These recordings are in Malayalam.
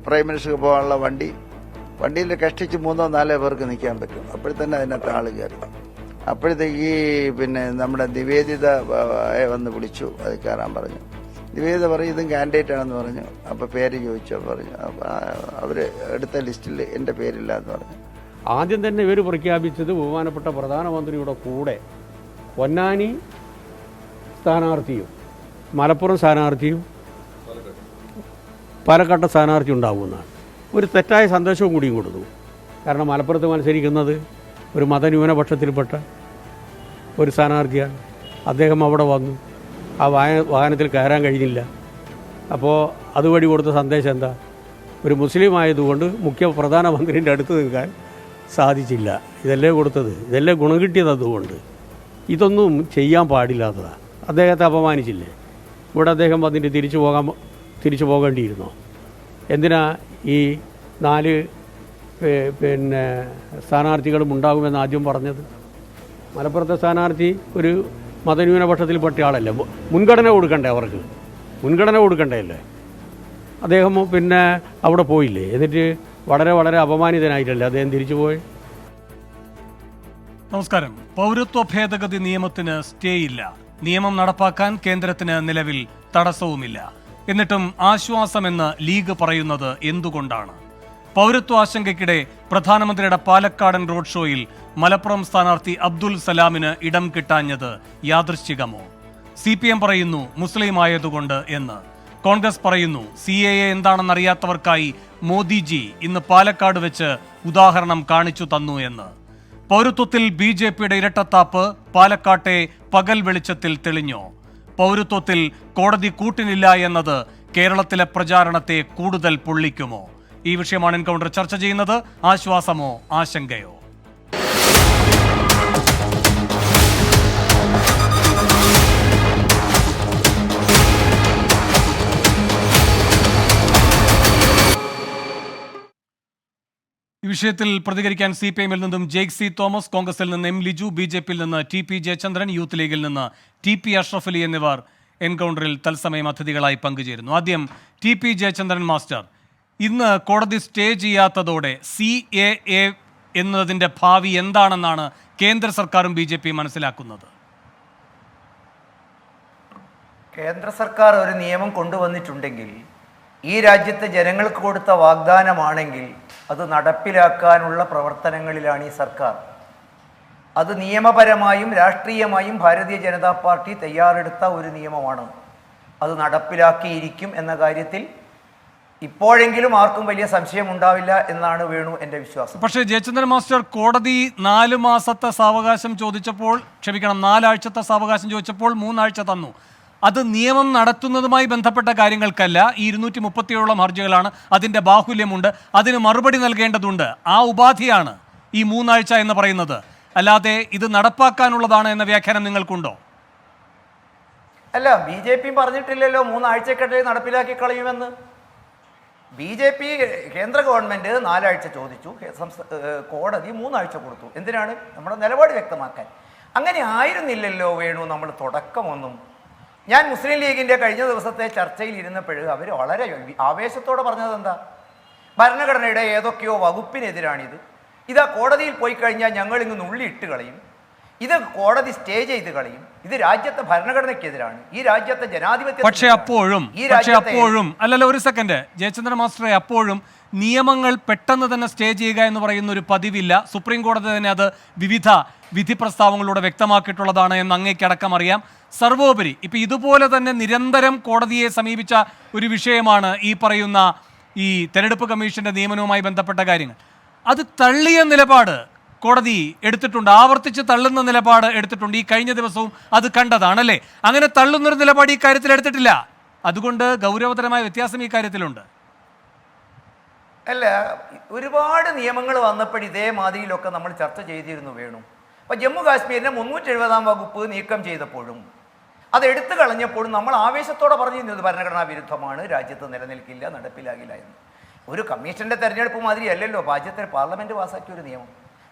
പ്രൈം മിനിസ്റ്റർക്ക് പോകാനുള്ള വണ്ടിയിൽ കഷ്ടിച്ച് 3-4 പേർക്ക് നിൽക്കാൻ പറ്റും. അപ്പോഴത്തന്നെ അതിനകത്ത് ആൾ കയറി. അപ്പോഴത്തേക്ക് പിന്നെ നമ്മുടെ നിവേദിത വന്ന് വിളിച്ചു, അത് കയറാൻ പറഞ്ഞു. നിവേദിത പറഞ്ഞു ഇതും കാൻഡിഡേറ്റ് ആണെന്ന് പറഞ്ഞു. അപ്പോൾ പേര് ചോദിച്ചു, പറഞ്ഞു അവർ എടുത്ത ലിസ്റ്റിൽ എൻ്റെ പേരില്ല എന്ന് പറഞ്ഞു. ആദ്യം തന്നെ ഇവർ പ്രഖ്യാപിച്ചത് ബഹുമാനപ്പെട്ട പ്രധാനമന്ത്രിയുടെ കൂടെ പൊന്നാനി സ്ഥാനാർത്ഥിയും മലപ്പുറം സ്ഥാനാർത്ഥിയും പാലക്കാട്ടെ സ്ഥാനാർത്ഥി ഉണ്ടാകുമെന്നാണ്. ഒരു തെറ്റായ സന്ദേശവും കൂടിയും കൊടുത്തു. കാരണം മലപ്പുറത്ത് മത്സരിക്കുന്നത് ഒരു മതന്യൂനപക്ഷത്തിൽപ്പെട്ട ഒരു സ്ഥാനാർത്ഥിയാണ്. അദ്ദേഹം അവിടെ വന്നു, ആ വാഹനത്തിൽ കയറാൻ കഴിഞ്ഞില്ല. അപ്പോൾ അതുവഴി കൊടുത്ത സന്ദേശം എന്താ? ഒരു മുസ്ലിം ആയതുകൊണ്ട് പ്രധാനമന്ത്രിൻ്റെ അടുത്ത് നിൽക്കാൻ സാധിച്ചില്ല. ഇതല്ലേ കൊടുത്തത്, ഇതല്ലേ ഗുണം കിട്ടിയത്. അതുകൊണ്ട് ഇതൊന്നും ചെയ്യാൻ പാടില്ലാത്തതാണ്. അദ്ദേഹത്തെ അപമാനിച്ചില്ലേ? ഇവിടെ അദ്ദേഹം വന്നിട്ട് തിരിച്ചു പോകേണ്ടിയിരുന്നോ? എന്തിനാ ഈ 4 പിന്നെ സ്ഥാനാർത്ഥികളും ഉണ്ടാകുമെന്ന് ആദ്യം പറഞ്ഞത്? മലപ്പുറത്തെ സ്ഥാനാർത്ഥി ഒരു മതന്യൂനപക്ഷത്തിൽപ്പെട്ട ആളല്ലേ, മുൻഗണന കൊടുക്കണ്ടേ? അവർക്ക് മുൻഗണന കൊടുക്കണ്ടേ? അദ്ദേഹം പിന്നെ അവിടെ പോയില്ലേ? എന്നിട്ട് വളരെ വളരെ അപമാനിതനായിട്ടല്ലേ അദ്ദേഹം തിരിച്ചു പോയി? നമസ്കാരം. പൗരത്വ ഭേദഗതി നിയമത്തിന് സ്റ്റേ ഇല്ല. നിയമം നടപ്പാക്കാൻ കേന്ദ്രത്തിന് നിലവിൽ തടസ്സവുമില്ല. എന്നിട്ടും ആശ്വാസമെന്ന് ലീഗ് പറയുന്നത് എന്തുകൊണ്ടാണ്? പൗരത്വ ആശങ്കയ്ക്കിടെ പ്രധാനമന്ത്രിയുടെ പാലക്കാടൻ റോഡ് ഷോയിൽ മലപ്പുറം സ്ഥാനാർത്ഥി അബ്ദുൽ സലാമിന് ഇടം കിട്ടാഞ്ഞത് യാദൃശ്ചികമോ? CPM പറയുന്നു മുസ്ലിം ആയതുകൊണ്ട് എന്ന്. കോൺഗ്രസ് പറയുന്നു CAA എന്താണെന്നറിയാത്തവർക്കായി മോദിജി ഇന്ന് പാലക്കാട് വെച്ച് ഉദാഹരണം കാണിച്ചു തന്നു എന്ന്. പൗരത്വത്തിൽ BJPയുടെ ഇരട്ടത്താപ്പ് പാലക്കാട്ടെ പകൽ വെളിച്ചത്തിൽ തെളിഞ്ഞോ? പൗരത്വത്തിൽ കോടതി കൂട്ടിനില്ല എന്നത് കേരളത്തിലെ പ്രചാരണത്തെ കൂടുതൽ പൊള്ളിക്കുമോ? ഈ വിഷയമാണ് എൻകൗണ്ടർ ചർച്ച ചെയ്യുന്നത്. ആശ്വാസമോ ആശങ്കയോ? ഈ വിഷയത്തിൽ പ്രതികരിക്കാൻ CPM-ൽ നിന്നും ജെയ്ക് സി തോമസ്, കോൺഗ്രസിൽ നിന്ന് M ലിജു, BJP-യിൽ നിന്ന് TP ജയചന്ദ്രൻ, യൂത്ത് ലീഗിൽ നിന്ന് TP അഷ്റഫ് അലി എന്നിവർ എൻകൗണ്ടറിൽ തത്സമയം അതിഥികളായി പങ്കുചേരുന്നു. ആദ്യം TP ജയചന്ദ്രൻ മാസ്റ്റർ, ഇന്ന് കോടതി സ്റ്റേ ചെയ്യാത്തതോടെ CAA എന്നതിൻ്റെ ഭാവി എന്താണെന്നാണ് കേന്ദ്ര സർക്കാരും BJP മനസ്സിലാക്കുന്നത്? കേന്ദ്ര സർക്കാർ ഒരു നിയമം കൊണ്ടുവന്നിട്ടുണ്ടെങ്കിൽ, ഈ രാജ്യത്തെ ജനങ്ങൾക്ക് കൊടുത്ത വാഗ്ദാനമാണെങ്കിൽ അത് നടപ്പിലാക്കാനുള്ള പ്രവർത്തനങ്ങളിലാണ് ഈ സർക്കാർ. അത് നിയമപരമായും രാഷ്ട്രീയമായും ഭാരതീയ ജനതാ പാർട്ടി തയ്യാറെടുത്ത ഒരു നിയമമാണ്. അത് നടപ്പിലാക്കിയിരിക്കും എന്ന കാര്യത്തിൽ ഇപ്പോഴെങ്കിലും ആർക്കും വലിയ സംശയം ഉണ്ടാവില്ല എന്നാണ് വേണു എൻ്റെ വിശ്വാസം. പക്ഷേ ജയചന്ദ്രൻ മാസ്റ്റർ, കോടതി 4 മാസത്തെ സാവകാശം ചോദിച്ചപ്പോൾ, 4 ആഴ്ചത്തെ സാവകാശം ചോദിച്ചപ്പോൾ 3 ആഴ്ച തന്നു. അത് നിയമം നടത്തുന്നതുമായി ബന്ധപ്പെട്ട കാര്യങ്ങൾക്കല്ല. ഈ 237 ഹർജികളാണ്, അതിൻ്റെ ബാഹുല്യമുണ്ട്, അതിന് മറുപടി നൽകേണ്ടതുണ്ട്. ആ ഉപാധിയാണ് ഈ 3 ആഴ്ച എന്ന് പറയുന്നത്. അല്ലാതെ ഇത് നടപ്പാക്കാനുള്ളതാണ് എന്ന വ്യാഖ്യാനം നിങ്ങൾക്കുണ്ടോ? അല്ല, BJP പറഞ്ഞിട്ടില്ലല്ലോ 3 ആഴ്ചക്കട്ടെ നടപ്പിലാക്കി കളയുമെന്ന്. BJP കേന്ദ്ര ഗവൺമെൻറ് 4 ആഴ്ച ചോദിച്ചു, കോടതി 3 ആഴ്ച കൊടുത്തു. എന്തിനാണ്? നമ്മുടെ നിലപാട് വ്യക്തമാക്കാൻ. അങ്ങനെ ആയിരുന്നില്ലല്ലോ വേണു നമ്മൾ തുടക്കമൊന്നും. ഞാൻ മുസ്ലിം ലീഗിൻ്റെ കഴിഞ്ഞ ദിവസത്തെ ചർച്ചയിൽ ഇരുന്നപ്പോൾ അവർ വളരെ ആവേശത്തോടെ പറഞ്ഞത് എന്താ? ഭരണഘടനയുടെ ഏതൊക്കെയോ വകുപ്പിനെതിരാണിത്. ഇതാ കോടതിയിൽ പോയി കഴിഞ്ഞാൽ ഞങ്ങൾ ഇങ്ങ് നുള്ളിയിട്ട് കളയും. ഇത് കോടതി സ്റ്റേ ചെയ്ത് കളയും. ഇത് രാജ്യത്തെ ഭരണഘടനയ്ക്കെതിരാണ്, ഈ രാജ്യത്തെ ജനാധിപത്യ. പക്ഷേ അപ്പോഴും അല്ലല്ലോ, ഒരു സെക്കൻഡ് ജയചന്ദ്രൻ മാസ്റ്ററെ, അപ്പോഴും നിയമങ്ങൾ പെട്ടെന്ന് തന്നെ സ്റ്റേ ചെയ്യുക എന്ന് പറയുന്ന ഒരു പതിവില്ല. സുപ്രീം കോടതി തന്നെ അത് വിവിധ വിധി പ്രസ്താവങ്ങളിലൂടെ വ്യക്തമാക്കിയിട്ടുള്ളതാണ് എന്ന് അങ്ങേക്കടക്കം അറിയാം. സർവോപരി ഇപ്പം ഇതുപോലെ തന്നെ നിരന്തരം കോടതിയെ സമീപിച്ച ഒരു വിഷയമാണ് ഈ പറയുന്ന ഈ തെരഞ്ഞെടുപ്പ് കമ്മീഷന്റെ നിയമനവുമായി ബന്ധപ്പെട്ട കാര്യങ്ങൾ. അത് തള്ളിയ നിലപാട് കോടതി എടുത്തിട്ടുണ്ട്, ആവർത്തിച്ച് തള്ളുന്ന നിലപാട് എടുത്തിട്ടുണ്ട്. ഈ കഴിഞ്ഞ ദിവസവും അത് കണ്ടതാണല്ലേ? അങ്ങനെ തള്ളുന്നൊരു നിലപാട് ഈ കാര്യത്തിൽ എടുത്തിട്ടില്ല. അതുകൊണ്ട് ഗൗരവതരമായ വ്യത്യാസം ഈ കാര്യത്തിലുണ്ട്. അല്ല, ഒരുപാട് നിയമങ്ങൾ വന്നപ്പോൾ ഇതേമാതിരിയിലൊക്കെ നമ്മൾ ചർച്ച ചെയ്തിരുന്നു വേണു. അപ്പോൾ ജമ്മു കാശ്മീരിനെ 370-ാം വകുപ്പ് നീക്കം ചെയ്തപ്പോഴും അത് എടുത്തു കളഞ്ഞപ്പോഴും നമ്മൾ ആവേശത്തോടെ പറഞ്ഞിരുന്നത് ഭരണഘടനാ വിരുദ്ധമാണ്, രാജ്യത്ത് നിലനിൽക്കില്ല, നടപ്പിലാകില്ല എന്ന്. ഒരു കമ്മീഷന്റെ തെരഞ്ഞെടുപ്പ് മാതിരി അല്ലല്ലോ രാജ്യത്തെ പാർലമെന്റ് പാസാക്കിയ ഒരു നിയമം,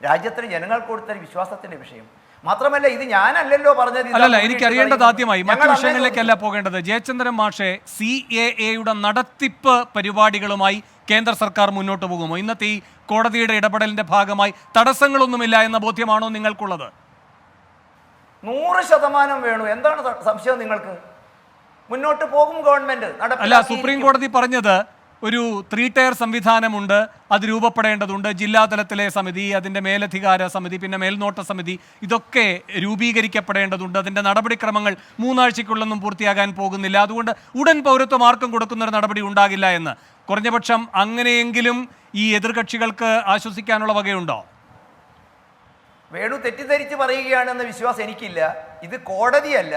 രാജ്യത്തിന് ജനങ്ങൾക്ക് കൊടുത്തൊരു വിശ്വാസത്തിന്റെ വിഷയം. മാത്രമല്ല ഇത് ഞാനല്ലല്ലോ പറഞ്ഞത്. അല്ലല്ല, എനിക്കറിയേണ്ടത് ആദ്യമായി മറ്റു വിഷയങ്ങളിലേക്കല്ല പോകേണ്ടത്. ജയചന്ദ്രൻ മാഷെ, CAA-യുടെ നടത്തിപ്പ് പരിപാടികളുമായി കേന്ദ്ര സർക്കാർ മുന്നോട്ട് പോകുമോ? ഇന്നത്തെ ഈ കോടതിയുടെ ഇടപെടലിന്റെ ഭാഗമായി തടസ്സങ്ങളൊന്നുമില്ല എന്ന ബോധ്യമാണോ നിങ്ങൾക്കുള്ളത്? 100% വേണു. എന്താണ് സംശയം നിങ്ങൾക്ക്? മുന്നോട്ട് പോകും ഗവൺമെന്റ്. അല്ല, സുപ്രീം കോടതി പറഞ്ഞത് ഒരു 3 ടയർ സംവിധാനമുണ്ട്, അത് രൂപപ്പെടേണ്ടതുണ്ട്. ജില്ലാതലത്തിലെ സമിതി, അതിൻ്റെ മേലധികാര സമിതി, പിന്നെ മേൽനോട്ട സമിതി, ഇതൊക്കെ രൂപീകരിക്കപ്പെടേണ്ടതുണ്ട്. അതിൻ്റെ നടപടിക്രമങ്ങൾ 3 ആഴ്ചയ്ക്കുള്ളൊന്നും പൂർത്തിയാകാൻ പോകുന്നില്ല. അതുകൊണ്ട് ഉടൻ പൗരത്വം ആർക്കും കൊടുക്കുന്നൊരു നടപടി ഉണ്ടാകില്ല എന്ന്. കുറഞ്ഞപക്ഷം അങ്ങനെയെങ്കിലും ഈ എതിർകക്ഷികൾക്ക് ആശ്വസിക്കാനുള്ള വകയുണ്ടോ? വേണു തെറ്റിദ്ധരിച്ച് പറയുകയാണെന്ന വിശ്വാസം എനിക്കില്ല. ഇത് കോടതിയല്ല.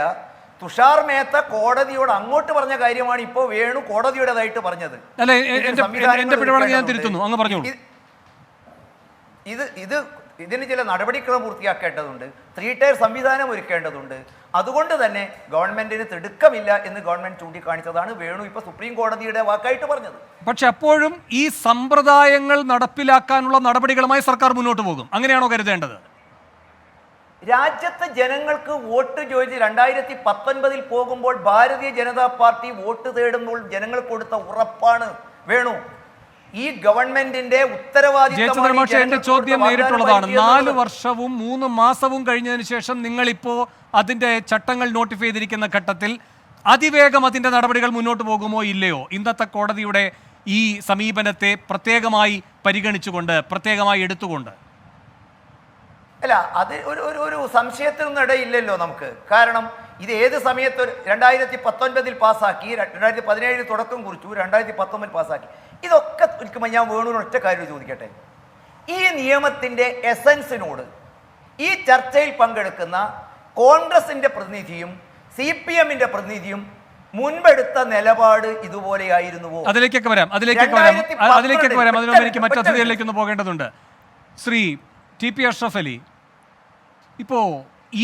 തുഷാർ മേത്ത കോടതിയോട് അങ്ങോട്ട് പറഞ്ഞ കാര്യമാണ് ഇപ്പോൾ വേണു കോടതിയുടേതായിട്ട് പറഞ്ഞത്. അല്ല, എന്റെ പിഴവാണെങ്കിൽ ഞാൻ തിരുത്തുന്നു, അങ്ങ് പറഞ്ഞോളൂ. ഇതിന് ചില നടപടിക്രമം പൂർത്തിയാക്കേണ്ടതുണ്ട്, 3 ടയർ സംവിധാനം ഒരുക്കേണ്ടതുണ്ട്. അതുകൊണ്ട് തന്നെ ഗവൺമെന്റിന് തിടുക്കമില്ല എന്ന് ഗവൺമെന്റ് ചൂണ്ടിക്കാണിച്ചതാണ് വേണു ഇപ്പൊ സുപ്രീം കോടതിയുടെ വാക്കായിട്ട് പറഞ്ഞത്. പക്ഷെ അപ്പോഴും ഈ സമ്പ്രദായങ്ങൾ നടപ്പിലാക്കാനുള്ള നടപടികളുമായി സർക്കാർ മുന്നോട്ട് പോകും, അങ്ങനെയാണോ കരുതേണ്ടത്? രാജ്യത്തെ ജനങ്ങൾക്ക് വോട്ട് ചോദിച്ച് 2019 പോകുമ്പോൾ ഭാരതീയ ജനതാ പാർട്ടി വോട്ട് തേടുമ്പോൾ ജനങ്ങൾ കൊടുത്ത ഉറപ്പാണ് വേണു. ഈ ഗവൺമെന്റിന്റെ ഉത്തരവാദിത്തം. എന്റെ ചോദ്യം നേരിട്ടുള്ളതാണ്. 4 വർഷവും 3 മാസവും കഴിഞ്ഞതിന് ശേഷം നിങ്ങളിപ്പോ അതിന്റെ ചട്ടങ്ങൾ നോട്ടിഫൈ ചെയ്തിരിക്കുന്ന ഘട്ടത്തിൽ അതിവേഗം അതിന്റെ നടപടികൾ മുന്നോട്ട് പോകുമോ ഇല്ലയോ? ഇന്നത്തെ കോടതിയുടെ ഈ സമീപനത്തെ പ്രത്യേകമായി പരിഗണിച്ചുകൊണ്ട്, പ്രത്യേകമായി എടുത്തുകൊണ്ട്. അല്ല, അത് ഒരു സംശയത്തിനൊന്നും ഇടയില്ലല്ലോ നമുക്ക്. കാരണം ഇത് ഏത് സമയത്ത് 2019 പാസ്സാക്കി, 2017 തുടക്കം കുറിച്ചു, 2019 പാസ്സാക്കി. ഇതൊക്കെ ഒരിക്കലും ഞാൻ വേണുവിന് ഒറ്റ കാര്യം ചോദിക്കട്ടെ. ഈ നിയമത്തിൻ്റെ എസൻസിനോട് ഈ ചർച്ചയിൽ പങ്കെടുക്കുന്ന കോൺഗ്രസിൻ്റെ പ്രതിനിധിയും CPM-ന്റെ പ്രതിനിധിയും മുൻപെടുത്ത നിലപാട് ഇതുപോലെയായിരുന്നുവോ? അതിലേക്കൊക്കെ വരാം. അതിനൊന്നും എനിക്ക് മറ്റു അതിഥികളിലേക്കൊന്ന് പോകേണ്ടതുണ്ട്. ശ്രീ TP അഷ്റഫ് അലി, ഇപ്പോൾ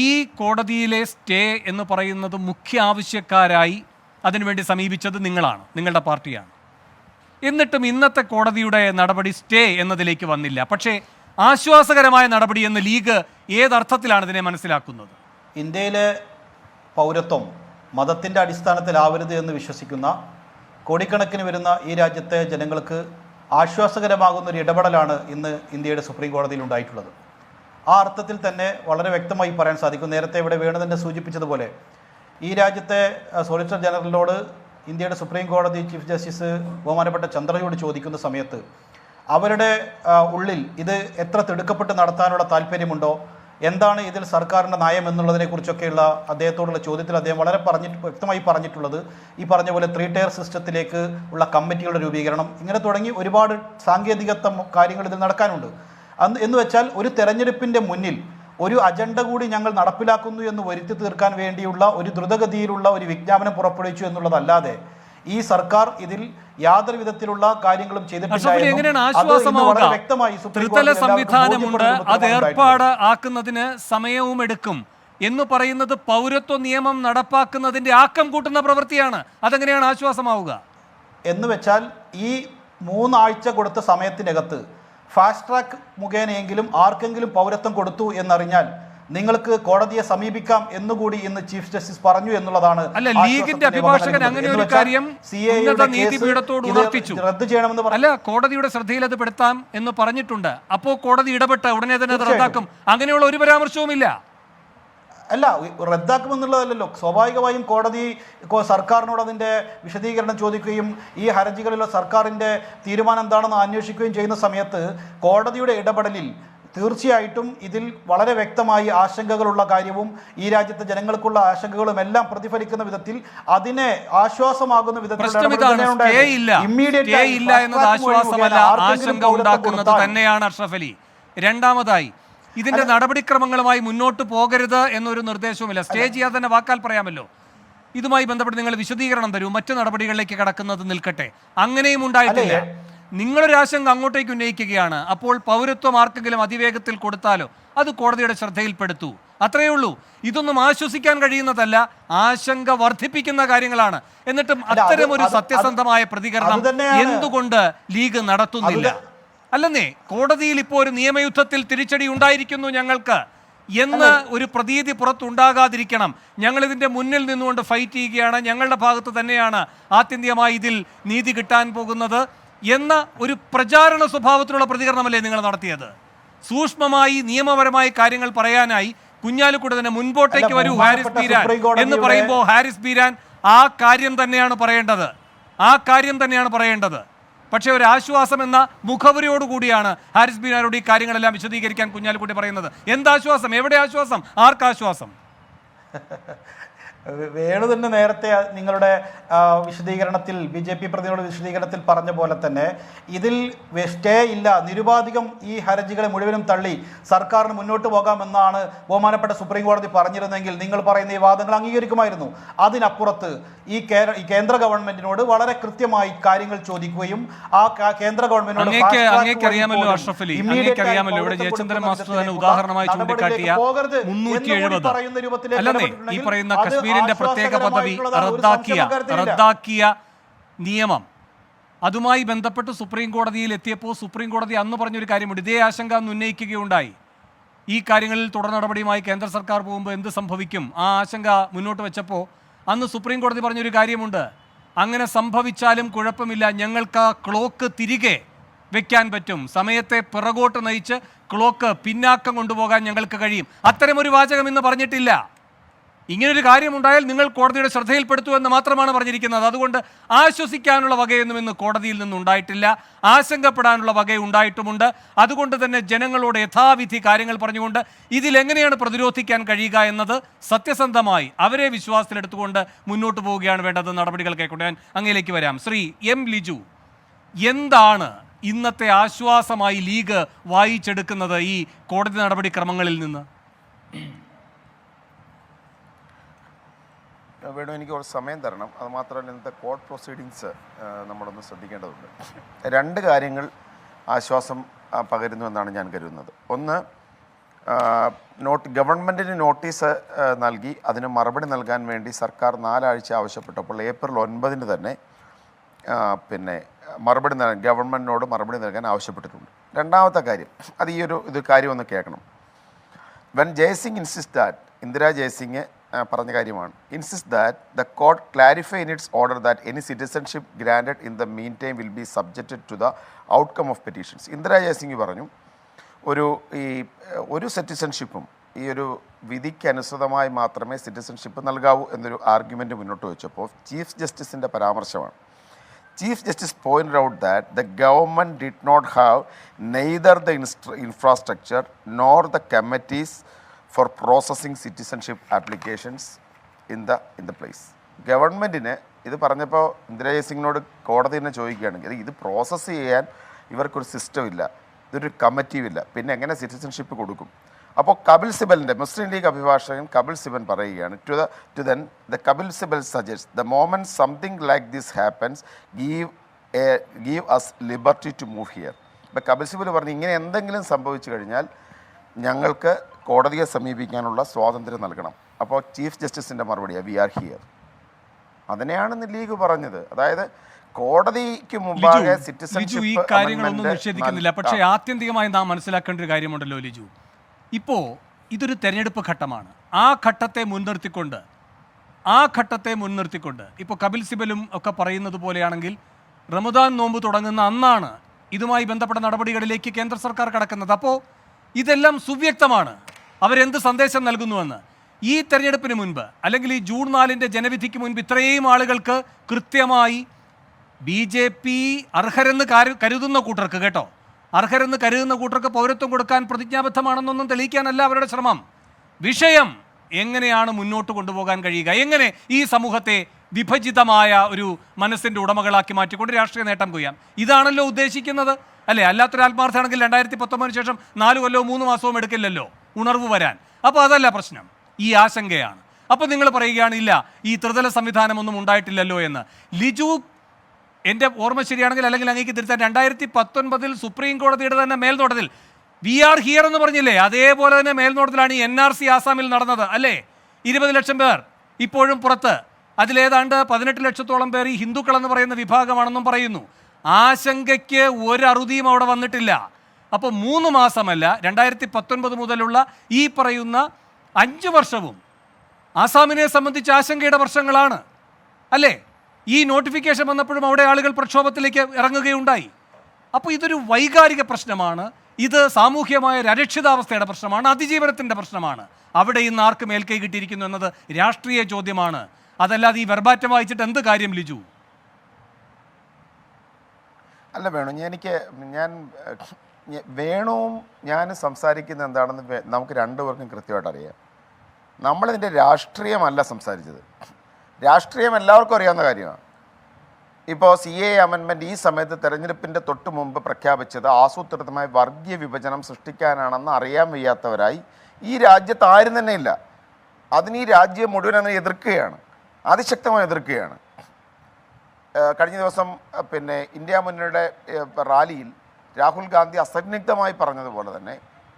ഈ കോടതിയിലെ സ്റ്റേ എന്ന് പറയുന്നത് മുഖ്യ ആവശ്യക്കാരായി അതിനുവേണ്ടി സമീപിച്ചത് നിങ്ങളാണ്, നിങ്ങളുടെ പാർട്ടിയാണ്. എന്നിട്ടും ഇന്നത്തെ കോടതിയുടെ നടപടി സ്റ്റേ എന്നതിലേക്ക് വന്നില്ല. പക്ഷേ ആശ്വാസകരമായ നടപടി എന്ന് ലീഗ് ഏതർത്ഥത്തിലാണ് ഇതിനെ മനസ്സിലാക്കുന്നത്? ഇന്ത്യയിലെ പൗരത്വം മതത്തിൻ്റെ അടിസ്ഥാനത്തിലാവരുത് എന്ന് വിശ്വസിക്കുന്ന കോടിക്കണക്കിന് വരുന്ന ഈ രാജ്യത്തെ ജനങ്ങൾക്ക് ആശ്വാസകരമാകുന്ന ഒരു ഇടപെടലാണ് ഇന്ന് ഇന്ത്യയുടെ സുപ്രീം കോടതിയിൽ ഉണ്ടായിട്ടുള്ളത്. ആ അർത്ഥത്തിൽ തന്നെ വളരെ വ്യക്തമായി പറയാൻ സാധിക്കും. നേരത്തെ ഇവിടെ വേണു തന്നെ സൂചിപ്പിച്ചതുപോലെ ഈ രാജ്യത്തെ സോളിസിറ്റർ ജനറലിനോട് ഇന്ത്യയുടെ സുപ്രീം കോടതി ചീഫ് ജസ്റ്റിസ് ബഹുമാനപ്പെട്ട ചന്ദ്രചൂഡ് ചോദിക്കുന്ന സമയത്ത് അവരുടെ ഉള്ളിൽ ഇത് എത്ര തിടുക്കപ്പെട്ട് നടത്താനുള്ള താല്പര്യമുണ്ടോ, എന്താണ് ഇതിൽ സർക്കാരിൻ്റെ നയം എന്നുള്ളതിനെക്കുറിച്ചൊക്കെയുള്ള അദ്ദേഹത്തോടുള്ള ചോദ്യത്തിൽ അദ്ദേഹം വളരെ വ്യക്തമായി പറഞ്ഞിട്ടുള്ളത് ഈ പറഞ്ഞ പോലെ 3 ടയർ സിസ്റ്റത്തിലേക്ക് ഉള്ള കമ്മിറ്റികളുടെ രൂപീകരണം, ഇങ്ങനെ തുടങ്ങി ഒരുപാട് സാങ്കേതികത്വ കാര്യങ്ങൾ ഇതിൽ നടക്കാനുണ്ട്. എന്ന് വെച്ചാൽ ഒരു തെരഞ്ഞെടുപ്പിൻ്റെ മുന്നിൽ ഒരു അജണ്ട കൂടി ഞങ്ങൾ നടപ്പിലാക്കുന്നു എന്ന് വരുത്തി തീർക്കാൻ വേണ്ടിയുള്ള ഒരു ദ്രുതഗതിയിലുള്ള ഒരു വിജ്ഞാപനം പുറപ്പെടുവിച്ചു എന്നുള്ളതല്ലാതെ ഈ സർക്കാർ ഇതിൽ യാതൊരു വിധത്തിലുള്ള കാര്യങ്ങളും ത്രിതല സംവിധാനമുണ്ട്, അത് ഏർപ്പാട് ആക്കുന്നതിന് സമയവും എടുക്കും എന്ന് പറയുന്നത് പൗരത്വ നിയമം നടപ്പാക്കുന്നതിന്റെ ആക്കം കൂട്ടുന്ന പ്രവൃത്തിയാണ്. അതെങ്ങനെയാണ് ആശ്വാസമാവുക? എന്ന് വെച്ചാൽ ഈ 3 ആഴ്ച കൊടുത്ത സമയത്തിനകത്ത് ഫാസ്റ്റ് ട്രാക്ക് മുഖേനയെങ്കിലും ആർക്കെങ്കിലും പൗരത്വം കൊടുത്തു എന്നറിഞ്ഞാൽ നിങ്ങൾക്ക് കോടതിയെ സമീപിക്കാം എന്നുകൂടി ഇന്ന് ചീഫ് ജസ്റ്റിസ് പറഞ്ഞു എന്നുള്ളതാണ്. അല്ല, ലീഗിന്റെ അഭിഭാഷകൻ അങ്ങനെ ഒരു കാര്യം നീതിപീഠത്തോട് ഉണർത്തിച്ചു. റദ്ദ് ചെയ്യണമെന്ന് അല്ല, കോടതിയുടെ ശ്രദ്ധയിൽ അത് പെടുത്താം എന്ന് പറഞ്ഞിട്ടുണ്ട്. അപ്പോൾ കോടതി ഇടപെട്ട് ഉടനെ തന്നെ അത് റദ്ദാക്കും. അങ്ങനെയുള്ള ഒരു പരാമർശവുമില്ല. അല്ല, റദ്ദാക്കുമെന്നുള്ളതല്ലല്ലോ. സ്വാഭാവികമായും കോടതി സർക്കാരിനോട് അതിൻ്റെ വിശദീകരണം ചോദിക്കുകയും ഈ ഹർജികളിലുള്ള സർക്കാരിൻ്റെ തീരുമാനം എന്താണെന്ന് അന്വേഷിക്കുകയും ചെയ്യുന്ന സമയത്ത് കോടതിയുടെ ഇടപെടലിൽ തീർച്ചയായിട്ടും ഇതിൽ വളരെ വ്യക്തമായി ആശങ്കകളുള്ള കാര്യവും ഈ രാജ്യത്തെ ജനങ്ങൾക്കുള്ള ആശങ്കകളും എല്ലാം പ്രതിഫലിക്കുന്ന വിധത്തിൽ അതിനെ ആശ്വാസമാകുന്ന വിധത്തിൽ ആശങ്ക ഉണ്ടാക്കുന്നത് തന്നെയാണ് അഷ്റഫ് അലി. രണ്ടാമതായി, ഇതിന്റെ നടപടിക്രമങ്ങളുമായി മുന്നോട്ട് പോകരുത് എന്നൊരു നിർദ്ദേശവുമില്ല. സ്റ്റേ ചെയ്യാതെ തന്നെ വാക്കാൽ പറയാമല്ലോ. ഇതുമായി ബന്ധപ്പെട്ട് നിങ്ങൾ വിശദീകരണം തരൂ. മറ്റു നടപടികളിലേക്ക് കടക്കുന്നത് നിൽക്കട്ടെ. അങ്ങനെയും ഉണ്ടായിട്ടില്ല. നിങ്ങളൊരു ആശങ്ക അങ്ങോട്ടേക്ക് ഉന്നയിക്കുകയാണ്. അപ്പോൾ പൗരത്വം ആർക്കെങ്കിലും അതിവേഗത്തിൽ കൊടുത്താലോ അത് കോടതിയുടെ ശ്രദ്ധയിൽപ്പെടുത്തൂ, അത്രയേ ഉള്ളൂ. ഇതൊന്നും ആശ്വസിക്കാൻ കഴിയുന്നതല്ല, ആശങ്ക വർദ്ധിപ്പിക്കുന്ന കാര്യങ്ങളാണ്. എന്നിട്ടും അത്തരമൊരു സത്യസന്ധമായ പ്രതികരണം എന്തുകൊണ്ട് ലീഗ് നടത്തുന്നില്ല? അല്ലെന്നേ, കോടതിയിൽ ഇപ്പോൾ ഒരു നിയമയുദ്ധത്തിൽ തിരിച്ചടി ഉണ്ടായിരിക്കുന്നു ഞങ്ങൾക്ക് എന്ന് ഒരു പ്രതീതി പുറത്തുണ്ടാകാതിരിക്കണം. ഞങ്ങളിതിൻ്റെ മുന്നിൽ നിന്നുകൊണ്ട് ഫൈറ്റ് ചെയ്യുകയാണ്, ഞങ്ങളുടെ ഭാഗത്ത് തന്നെയാണ് ആത്യന്തികമായി ഇതിൽ നീതി കിട്ടാൻ പോകുന്നത് എന്ന ഒരു പ്രചാരണ സ്വഭാവത്തിലുള്ള പ്രതികരണമല്ലേ നിങ്ങൾ നടത്തിയത്? സൂക്ഷ്മമായി നിയമപരമായി കാര്യങ്ങൾ പറയാനായി കുഞ്ഞാലിക്കുട്ടി തന്നെ മുൻപോട്ടേക്ക് വരൂ ഹാരിസ് ബീരാൻ എന്ന് പറയുമ്പോൾ ഹാരിസ് ബീരാൻ ആ കാര്യം തന്നെയാണ് പറയേണ്ടത്. പക്ഷേ ഒരു ആശ്വാസം എന്ന മുഖവരിയോടുകൂടിയാണ് ഹാരിസ് ബീരാനോട് ഈ കാര്യങ്ങളെല്ലാം വിശദീകരിക്കാൻ കുഞ്ഞാലിക്കുട്ടി പറയുന്നത്. എന്താശ്വാസം? എവിടെ ആശ്വാസം? ആർക്കാശ്വാസം? വേണു തന്നെ നേരത്തെ നിങ്ങളുടെ വിശദീകരണത്തിൽ BJP പ്രതിനിധിയുടെ വിശദീകരണത്തിൽ പറഞ്ഞ പോലെ തന്നെ ഇതിൽ സ്റ്റേ ഇല്ല, നിരുപാധികം ഈ ഹർജികളെ മുഴുവനും തള്ളി സർക്കാരിന് മുന്നോട്ട് പോകാമെന്നാണ് ബഹുമാനപ്പെട്ട സുപ്രീം കോടതി പറഞ്ഞിരുന്നെങ്കിൽ നിങ്ങൾ പറയുന്ന ഈ വാദങ്ങൾ അംഗീകരിക്കുമായിരുന്നു. അതിനപ്പുറത്ത് ഈ കേന്ദ്ര ഗവൺമെന്റിനോട് വളരെ കൃത്യമായി കാര്യങ്ങൾ ചോദിക്കുകയും ആ കേന്ദ്ര ഗവൺമെന്റിനോട് അറിയാമല്ലോ അഷ്റഫ് അലി, അറിയാമല്ലോ ഇവിടെ ജയചന്ദ്രൻ മാസ്റ്റർ തന്നെ ഉദാഹരണമായി ചൂണ്ടിക്കാട്ടിയ 370 അല്ലെന്നേ ഈ പറയുന്ന കശ്മീരിന്റെ പ്രത്യേക പദവി റദ്ദാക്കിയ നിയമം, അതുമായി ബന്ധപ്പെട്ട് സുപ്രീം കോടതിയിൽ എത്തിയപ്പോൾ സുപ്രീം കോടതി അന്ന് പറഞ്ഞൊരു കാര്യമുണ്ട്. ഇതേ ആശങ്ക അന്ന് ഉന്നയിക്കുകയുണ്ടായി. ഈ കാര്യങ്ങളിൽ തുടർ നടപടിയുമായി കേന്ദ്ര സർക്കാർ പോകുമ്പോൾ എന്ത് സംഭവിക്കും? ആ ആശങ്ക മുന്നോട്ട് വെച്ചപ്പോൾ അന്ന് സുപ്രീം കോടതി പറഞ്ഞൊരു കാര്യമുണ്ട്. അങ്ങനെ സംഭവിച്ചാലും കുഴപ്പമില്ല, ഞങ്ങൾക്ക് ആ ക്ലോക്ക് തിരികെ വെക്കാൻ പറ്റും, സമയത്തെ പിറകോട്ട് നയിച്ച് ക്ലോക്ക് പിന്നാക്കം കൊണ്ടുപോകാൻ ഞങ്ങൾക്ക് കഴിയും. അത്തരമൊരു വാചകം ഇന്ന് പറഞ്ഞിട്ടില്ല. ഇങ്ങനൊരു കാര്യമുണ്ടായാൽ നിങ്ങൾ കോടതിയുടെ ശ്രദ്ധയിൽപ്പെടുത്തൂ എന്ന് മാത്രമാണ് പറഞ്ഞിരിക്കുന്നത്. അതുകൊണ്ട് ആശ്വസിക്കാനുള്ള വകയൊന്നും ഇന്ന് കോടതിയിൽ നിന്നുണ്ടായിട്ടില്ല, ആശങ്കപ്പെടാനുള്ള വക ഉണ്ടായിട്ടുമുണ്ട്. അതുകൊണ്ട് തന്നെ ജനങ്ങളോട് യഥാവിധി കാര്യങ്ങൾ പറഞ്ഞുകൊണ്ട് ഇതിലെങ്ങനെയാണ് പ്രതിരോധിക്കാൻ കഴിയുക എന്നത് സത്യസന്ധമായി അവരെ വിശ്വാസത്തിലെടുത്തുകൊണ്ട് മുന്നോട്ട് പോവുകയാണ് വേണ്ടത്. നടപടികൾ കൈക്കൊണ്ട് ഞാൻ അങ്ങയിലേക്ക് വരാം. ശ്രീ എം ലിജു, എന്താണ് ഇന്നത്തെ ആശ്വാസമായി ലീഗ് വായിച്ചെടുക്കുന്നത് ഈ കോടതി നടപടിക്രമങ്ങളിൽ നിന്ന്? വേണു, എനിക്ക് കുറച്ച് സമയം തരണം. അത് മാത്രമല്ല ഇന്നത്തെ കോർട്ട് പ്രൊസീഡിങ്സ് നമ്മളൊന്ന് ശ്രദ്ധിക്കേണ്ടതുണ്ട്. 2 കാര്യങ്ങൾ ആശ്വാസം പകരുന്നു എന്നാണ് ഞാൻ കരുതുന്നത്. ഒന്ന്, ഗവൺമെൻറ്റിന് നോട്ടീസ് നൽകി അതിന് മറുപടി നൽകാൻ വേണ്ടി സർക്കാർ 4 ആഴ്ച ആവശ്യപ്പെട്ടപ്പോൾ ഏപ്രിൽ 9 തന്നെ ഗവൺമെൻറ്റിനോട് മറുപടി നൽകാൻ ആവശ്യപ്പെട്ടിട്ടുണ്ട്. രണ്ടാമത്തെ കാര്യം, അത് ഇത് കാര്യം ഒന്ന് കേൾക്കണം. When Jaising insist that, Indira Jaising പറഞ്ഞ കാര്യമാണ്, insist that the court clarify in its order that any citizenship granted in the meantime will be subjected to the outcome of petitions. Indira Jaising പറഞ്ഞു ഒരു സിറ്റിസൺഷിപ്പും ഈ ഒരു വിധിക്ക് അനുസൃതമായി മാത്രമേ സിറ്റിസൺഷിപ്പ് നൽകാവൂ എന്നൊരു ആർഗ്യുമെൻറ്റ് മുന്നോട്ട് വെച്ചപ്പോൾ chief ജസ്റ്റിസിൻ്റെ പരാമർശമാണ്. Chief Justice pointed out that the government did not have neither the infrastructure nor the committees for processing citizenship applications in the place. ഗവൺമെൻറ്റിന് ഇത് പറഞ്ഞപ്പോൾ ഇന്ദിരാ ജയസിംഗിനോട് കോടതി തന്നെ ചോദിക്കുകയാണെങ്കിൽ ഇത് പ്രോസസ്സ് ചെയ്യാൻ ഇവർക്കൊരു സിസ്റ്റം ഇല്ല, ഇതൊരു കമ്മിറ്റിയും ഇല്ല, പിന്നെ എങ്ങനെ സിറ്റിസൺഷിപ്പ് കൊടുക്കും? അപ്പോൾ കപിൽ സിബലിൻ്റെ മുസ്ലിം ലീഗ് അഭിഭാഷകൻ കപിൽ സിബൽ പറയുകയാണ്, to then the Kapil Sibal suggest the moment something like this happens give us liberty to move here. ഇപ്പോൾ കപിൽ സിബൽ പറഞ്ഞു ഇങ്ങനെ എന്തെങ്കിലും സംഭവിച്ചു കഴിഞ്ഞാൽ ഞങ്ങൾക്ക് കോടതിയെ സമീപിക്കാനുള്ള സ്വാതന്ത്ര്യം നൽകണം. അപ്പോൾ ചീഫ് ജസ്റ്റിസിൻ്റെ മറുപടിയാണ് വി ആർ ഹിയർ. അതിനെയാണെന്ന് ലീഗ് പറഞ്ഞത്. അതായത് കോടതിക്ക് മുമ്പാകെ സിറ്റിസൺഷിപ്പ് ഈ കാര്യങ്ങളൊന്നും നിഷേധിക്കുന്നില്ല. പക്ഷേ ആത്യന്തികമായി നാം മനസ്സിലാക്കേണ്ട ഒരു കാര്യമുണ്ടല്ലോ ലിജു, ഇപ്പോൾ ഇതൊരു തെരഞ്ഞെടുപ്പ് ഘട്ടമാണ്. ആ ഘട്ടത്തെ മുൻനിർത്തിക്കൊണ്ട് ഇപ്പോൾ കപിൽ സിബലും ഒക്കെ പറയുന്നത് പോലെയാണെങ്കിൽ റമദാൻ നോമ്പ് തുടങ്ങുന്ന അന്നാണ് ഇതുമായി ബന്ധപ്പെട്ട നടപടികളിലേക്ക് കേന്ദ്ര സർക്കാർ കടക്കുന്നത്. അപ്പോൾ ഇതെല്ലാം സുവ്യക്തമാണ് അവരെന്ത് സന്ദേശം നൽകുന്നുവെന്ന്. ഈ തെരഞ്ഞെടുപ്പിന് മുൻപ് അല്ലെങ്കിൽ ഈ ജൂൺ 4 ജനവിധിക്ക് മുൻപ് ഇത്രയും ആളുകൾക്ക് കൃത്യമായി BJP അർഹരെന്ന് കരുതുന്ന കൂട്ടർക്ക് പൗരത്വം കൊടുക്കാൻ പ്രതിജ്ഞാബദ്ധമാണെന്നൊന്നും തെളിയിക്കാനല്ല അവരുടെ ശ്രമം. വിഷയം എങ്ങനെയാണ് മുന്നോട്ട് കൊണ്ടുപോകാൻ കഴിയുക, എങ്ങനെ ഈ സമൂഹത്തെ വിഭജിതമായ ഒരു മനസ്സിൻ്റെ ഉടമകളാക്കി മാറ്റിക്കൊണ്ട് രാഷ്ട്രീയ നേട്ടം കൊയ്യാം, ഇതാണല്ലോ ഉദ്ദേശിക്കുന്നത് അല്ലേ? അല്ലാത്തൊരു ആത്മാർത്ഥമാണെങ്കിൽ 2019 ശേഷം 4 കൊല്ലവും 3 മാസവും എടുക്കില്ലല്ലോ ഉണർവ് വരാൻ. അപ്പോൾ അതല്ല പ്രശ്നം, ഈ ആശങ്കയാണ്. അപ്പോൾ നിങ്ങൾ പറയുകയാണ് ഇല്ല ഈ ത്രിതല സംവിധാനമൊന്നും ഉണ്ടായിട്ടില്ലല്ലോ എന്ന്. ലിജു, എൻ്റെ ഓർമ്മ ശരിയാണെങ്കിൽ അല്ലെങ്കിൽ അങ്ങേക്ക് തിരുത്താൻ, 2019 സുപ്രീം കോടതിയുടെ തന്നെ മേൽനോട്ടത്തിൽ വി ആർ ഹിയർ എന്ന് പറഞ്ഞില്ലേ, അതേപോലെ തന്നെ മേൽനോട്ടത്തിലാണ് ഈ NRC ആസാമിൽ നടന്നത് അല്ലേ? 20 ലക്ഷം പേർ ഇപ്പോഴും പുറത്ത്, അതിലേതാണ്ട് 18 ലക്ഷത്തോളം പേർ ഈ ഹിന്ദുക്കളെന്ന് പറയുന്ന വിഭാഗമാണെന്നും പറയുന്നു. ആശങ്കയ്ക്ക് ഒരു അറുതിയും അവിടെ വന്നിട്ടില്ല. അപ്പോൾ 3 മാസമല്ല 2019 മുതലുള്ള ഈ പറയുന്ന 5 വർഷവും ആസാമിനെ സംബന്ധിച്ച് ആശങ്കയുടെ വർഷങ്ങളാണ് അല്ലേ? ഈ നോട്ടിഫിക്കേഷൻ വന്നപ്പോഴും അവിടെ ആളുകൾ പ്രക്ഷോഭത്തിലേക്ക് ഇറങ്ങുകയുണ്ടായി. അപ്പോൾ ഇതൊരു വൈകാരിക പ്രശ്നമാണ്, ഇത് സാമൂഹ്യമായ ഒരു അരക്ഷിതാവസ്ഥയുടെ പ്രശ്നമാണ്, അതിജീവനത്തിൻ്റെ പ്രശ്നമാണ്. അവിടെ ഇന്ന് ആർക്ക് മേൽക്കൈ കിട്ടിയിരിക്കുന്നു എന്നത് രാഷ്ട്രീയ ചോദ്യമാണ്. അതല്ലാതെ ഈ വെർബാറ്റം വായിച്ചിട്ട് എന്ത് കാര്യം ലിജു? അല്ല വേണു, ഞാൻ വേണുവും ഞാൻ സംസാരിക്കുന്ന എന്താണെന്ന് നമുക്ക് രണ്ടുപേർക്കും കൃത്യമായിട്ട് അറിയാം. നമ്മളിതിൻ്റെ രാഷ്ട്രീയമല്ല സംസാരിച്ചത്. രാഷ്ട്രീയം എല്ലാവർക്കും അറിയാവുന്ന കാര്യമാണ്. ഇപ്പോൾ CAA അമെൻമെൻറ്റ് ഈ സമയത്ത് തെരഞ്ഞെടുപ്പിൻ്റെ തൊട്ട് മുമ്പ് പ്രഖ്യാപിച്ചത് ആസൂത്രിതമായ വർഗീയ വിഭജനം സൃഷ്ടിക്കാനാണെന്ന് അറിയാൻ വയ്യാത്തവരായി ഈ രാജ്യത്ത് ആരും തന്നെ ഇല്ല. അതിന് ഈ രാജ്യം മുഴുവൻ അതിനെ എതിർക്കുകയാണ്, അതിശക്തമായി എതിർക്കുകയാണ്. കഴിഞ്ഞ ദിവസം പിന്നെ ഇന്ത്യ മുന്നണിയുടെ റാലിയിൽ രാഹുൽ ഗാന്ധി അസന്നിഗ്ധമായി പറഞ്ഞതുപോലെ തന്നെ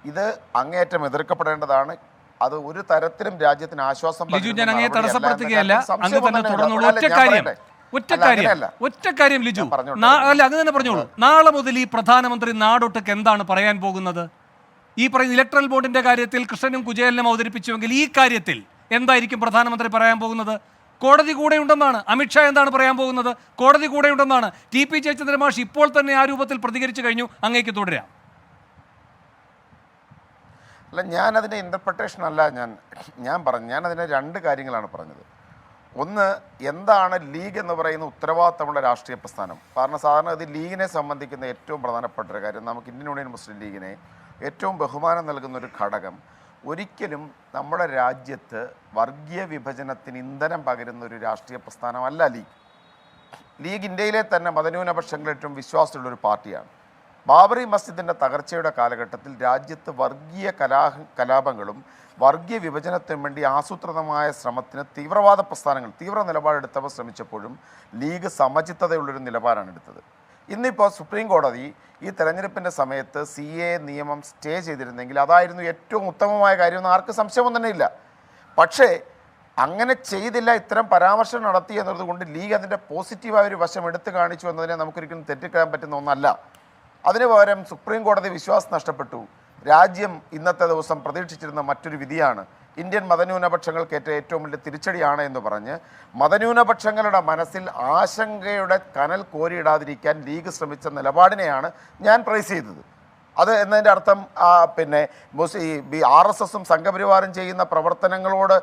ഇത് അങ്ങേയറ്റം എതിർക്കപ്പെടേണ്ടതാണ്. അത് ഒരു തരത്തിലും രാജ്യത്തിന് ആശ്വാസം ഞാൻ അങ്ങേ തടസ്സപ്പെടുത്തുകയല്ല, അങ്ങ് തന്നെ തുടർന്നോളൂ. ഒറ്റ കാര്യം ലിജു, അല്ല അങ്ങ് തന്നെ പറഞ്ഞോളൂ. നാളെ മുതൽ ഈ പ്രധാനമന്ത്രി നാടൊട്ടുക്ക് എന്താണ് പറയാൻ പോകുന്നത്? ഈ പറയുന്ന ഇലക്ട്രൽ ബോർഡിന്റെ കാര്യത്തിൽ കൃഷ്ണനും കുചേലനും അവതരിപ്പിച്ചുവെങ്കിൽ ഈ കാര്യത്തിൽ എന്തായിരിക്കും പ്രധാനമന്ത്രി പറയാൻ പോകുന്നത്? കോടതി കൂടെയുണ്ടെന്നാണ്. അമിത്ഷാ എന്താണ് പറയാൻ പോകുന്നത്? കോടതി കൂടെയുണ്ടെന്നാണ്. TP ജയചന്ദ്രൻ മാഷ് ഇപ്പോൾ തന്നെ ആ രൂപത്തിൽ പ്രതികരിച്ചു കഴിഞ്ഞു. അങ്ങേക്ക് തുടരാം. അല്ല, ഞാനതിൻ്റെ ഇൻ്റർപ്രിട്ടേഷൻ അല്ല ഞാനതിനെ രണ്ട് കാര്യങ്ങളാണ് പറഞ്ഞത്. ഒന്ന്, എന്താണ് ലീഗ് എന്ന് പറയുന്ന ഉത്തരവാദിത്തമുള്ള രാഷ്ട്രീയ പ്രസ്ഥാനം? കാരണം സാധാരണ ഇത് ലീഗിനെ സംബന്ധിക്കുന്ന ഏറ്റവും പ്രധാനപ്പെട്ട ഒരു കാര്യം, നമുക്ക് ഇന്ത്യൻ യൂണിയൻ മുസ്ലിം ലീഗിനെ ഏറ്റവും ബഹുമാനം നൽകുന്ന ഒരു ഘടകം, ഒരിക്കലും നമ്മുടെ രാജ്യത്ത് വർഗീയ വിഭജനത്തിന് ഇന്ധനം പകരുന്ന ഒരു രാഷ്ട്രീയ പ്രസ്ഥാനമല്ല ലീഗ്. ലീഗ് ഇന്ത്യയിലെ തന്നെ മതന്യൂനപക്ഷങ്ങളിൽ ഏറ്റവും വിശ്വാസമുള്ളൊരു പാർട്ടിയാണ്. ബാബറി മസ്ജിദിൻ്റെ തകർച്ചയുടെ കാലഘട്ടത്തിൽ രാജ്യത്ത് വർഗീയ കലാപങ്ങളും വർഗീയ വിഭജനത്തിന് വേണ്ടി ആസൂത്രിതമായ ശ്രമത്തിന് തീവ്രവാദ പ്രസ്ഥാനങ്ങൾ തീവ്ര നിലപാടെടുത്തവർ ശ്രമിച്ചപ്പോഴും ലീഗ് സമചിത്തതയുള്ളൊരു നിലപാടാണ് എടുത്തത്. ഇന്നിപ്പോൾ സുപ്രീം കോടതി ഈ തെരഞ്ഞെടുപ്പിൻ്റെ സമയത്ത് CAA നിയമം സ്റ്റേ ചെയ്തിരുന്നെങ്കിൽ അതായിരുന്നു ഏറ്റവും ഉത്തമമായ കാര്യമെന്ന് ആർക്ക് സംശയമൊന്നും തന്നെ ഇല്ല. പക്ഷേ അങ്ങനെ ചെയ്തില്ല, ഇത്തരം പരാമർശം നടത്തി എന്നതുകൊണ്ട് ലീഗ് അതിൻ്റെ പോസിറ്റീവായ ഒരു വശം എടുത്തു കാണിച്ചു എന്നതിനെ നമുക്കൊരിക്കലും തെറ്റിക്കാൻ പറ്റുന്ന ഒന്നല്ല. അതിനു പകരം സുപ്രീം കോടതി വിശ്വാസം നഷ്ടപ്പെട്ടു. രാജ്യം ഇന്നത്തെ ദിവസം പ്രതീക്ഷിച്ചിരുന്ന മറ്റൊരു വിധിയാണ്. ഇന്ത്യൻ മതന്യൂനപക്ഷങ്ങൾക്കേറ്റ ഏറ്റവും വലിയ തിരിച്ചടിയാണ് എന്ന് പറഞ്ഞ് മതന്യൂനപക്ഷങ്ങളുടെ മനസ്സിൽ ആശങ്കയുടെ കനൽ കോരിയിടാതിരിക്കാൻ ലീഗ് ശ്രമിച്ച നിലപാടിനെയാണ് ഞാൻ പ്രൈസ് ചെയ്തത്. അത് എന്നതിൻ്റെ അർത്ഥം പിന്നെ RSSും സംഘപരിവാരം ചെയ്യുന്ന പ്രവർത്തനങ്ങളോട്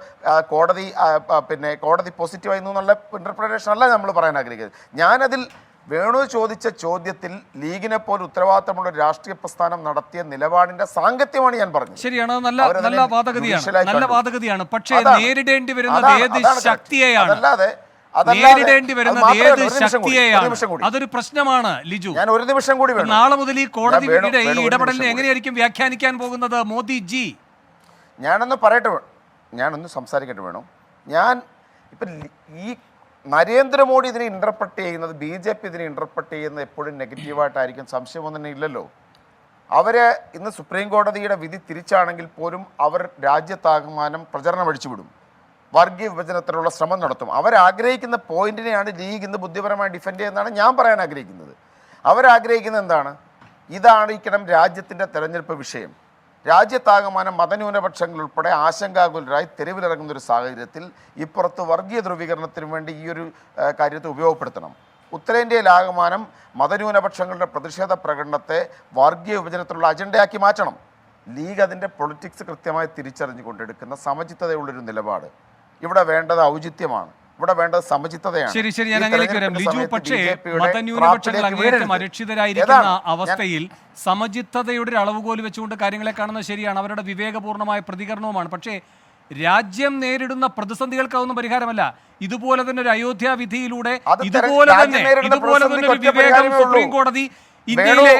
കോടതി പോസിറ്റീവായി എന്നുള്ള ഇൻ്റർപ്രിട്ടേഷൻ അല്ല നമ്മൾ പറയാൻ ആഗ്രഹിക്കുന്നത്. ഞാനതിൽ വേണു ചോദിച്ച ചോദ്യത്തിൽ ലീഗിനെ പോലെ ഉത്തരവാദിത്തമുള്ള രാഷ്ട്രീയ പ്രസ്ഥാനം നടത്തിയ നിലപാടിന്റെ സാങ്കത്യമാണ് ഞാൻ പറഞ്ഞത്. ശരിയാണ്, നല്ല വാദഗതിയാണ്. പക്ഷേ നേരിടേണ്ടി വരുന്നത് ഏത് ശക്തിയെയാണ്? അതൊരു പ്രശ്നമാണ് ലിജു. ഞാൻ ഒരു നിമിഷം കൂടി, നാളെ മുതൽ ഈ കോടതിയുടെ ഈ ഇടപെടലിനെ എങ്ങനെയായിരിക്കും വ്യാഖ്യാനിക്കാൻ പോകുന്നത് മോദിജി? ഞാനൊന്ന് സംസാരിക്കട്ടെ വേണം. ഇപ്പം ഈ നരേന്ദ്രമോദി ഇതിനെ ഇൻ്റർപ്രറ്റ് ചെയ്യുന്നത്, BJP ഇതിനെ ഇൻ്റർപ്രറ്റ് ചെയ്യുന്നത് എപ്പോഴും നെഗറ്റീവായിട്ടായിരിക്കും, സംശയമൊന്നും തന്നെ ഇല്ലല്ലോ. അവർ ഇന്ന് സുപ്രീം കോടതിയുടെ വിധി തിരിച്ചാണെങ്കിൽ പോലും അവർ രാജ്യത്താകമാനം പ്രചരണം അഴിച്ചുവിടും, വർഗീയ വിഭജനത്തിനുള്ള ശ്രമം നടത്തും. അവരാഗ്രഹിക്കുന്ന പോയിന്റിനെയാണ് ലീഗ് ഇന്ന് ബുദ്ധിപരമായി ഡിഫെൻഡ് ചെയ്യുന്നതാണ് ഞാൻ പറയാൻ ആഗ്രഹിക്കുന്നത്. അവരാഗ്രഹിക്കുന്നത് എന്താണ്? ഇതായിരിക്കണം രാജ്യത്തിൻ്റെ തെരഞ്ഞെടുപ്പ് വിഷയം. രാജ്യത്താകമാനം മതന്യൂനപക്ഷങ്ങൾ ഉൾപ്പെടെ ആശങ്കാകുലരായി തെരുവിലിറങ്ങുന്ന ഒരു സാഹചര്യത്തിൽ ഇപ്പുറത്ത് വർഗീയ ധ്രുവീകരണത്തിന് വേണ്ടി ഈ ഒരു കാര്യത്തെ ഉപയോഗപ്പെടുത്തണം. ഉത്തരേന്ത്യയിലാകമാനം മതന്യൂനപക്ഷങ്ങളുടെ പ്രതിഷേധ പ്രകടനത്തെ വർഗീയ വിഭജനത്തിലുള്ള അജണ്ടയാക്കി മാറ്റണം. ലീഗ് അതിൻ്റെ പൊളിറ്റിക്സ് കൃത്യമായി തിരിച്ചറിഞ്ഞുകൊണ്ടെടുക്കുന്ന സമചിത്തതയുള്ളൊരു നിലപാട്. ഇവിടെ വേണ്ടത് ഔചിത്യമാണ്, ഇവിടെ വേണ്ടത് സമചിത്തതയാണ്. ശരി, ഞാൻ അങ്ങനെയൊക്കെ വരാം ലിജു. പക്ഷേ മതന്യൂനപക്ഷങ്ങൾ അങ്ങേയറ്റം അരക്ഷിതരായിരിക്കുന്ന അവസ്ഥയിൽ സമചിത്തതയുടെ ഒരു അളവുകോൽ വെച്ചുകൊണ്ട് കാര്യങ്ങളെ കാണുന്നത് ശരിയാണ്, അവരുടെ വിവേകപൂർണ്ണമായ പ്രതികരണവുമാണ്. പക്ഷേ രാജ്യം നേരിടുന്ന പ്രതിസന്ധികൾക്ക് അതൊന്നും പരിഹാരമല്ല. ഇതുപോലെ തന്നെ ഒരു അയോധ്യ വിധിയിലൂടെ ഇതുപോലെ തന്നെ ഒരു വിവേകം സുപ്രീം കോടതി ഇന്ത്യയിലെ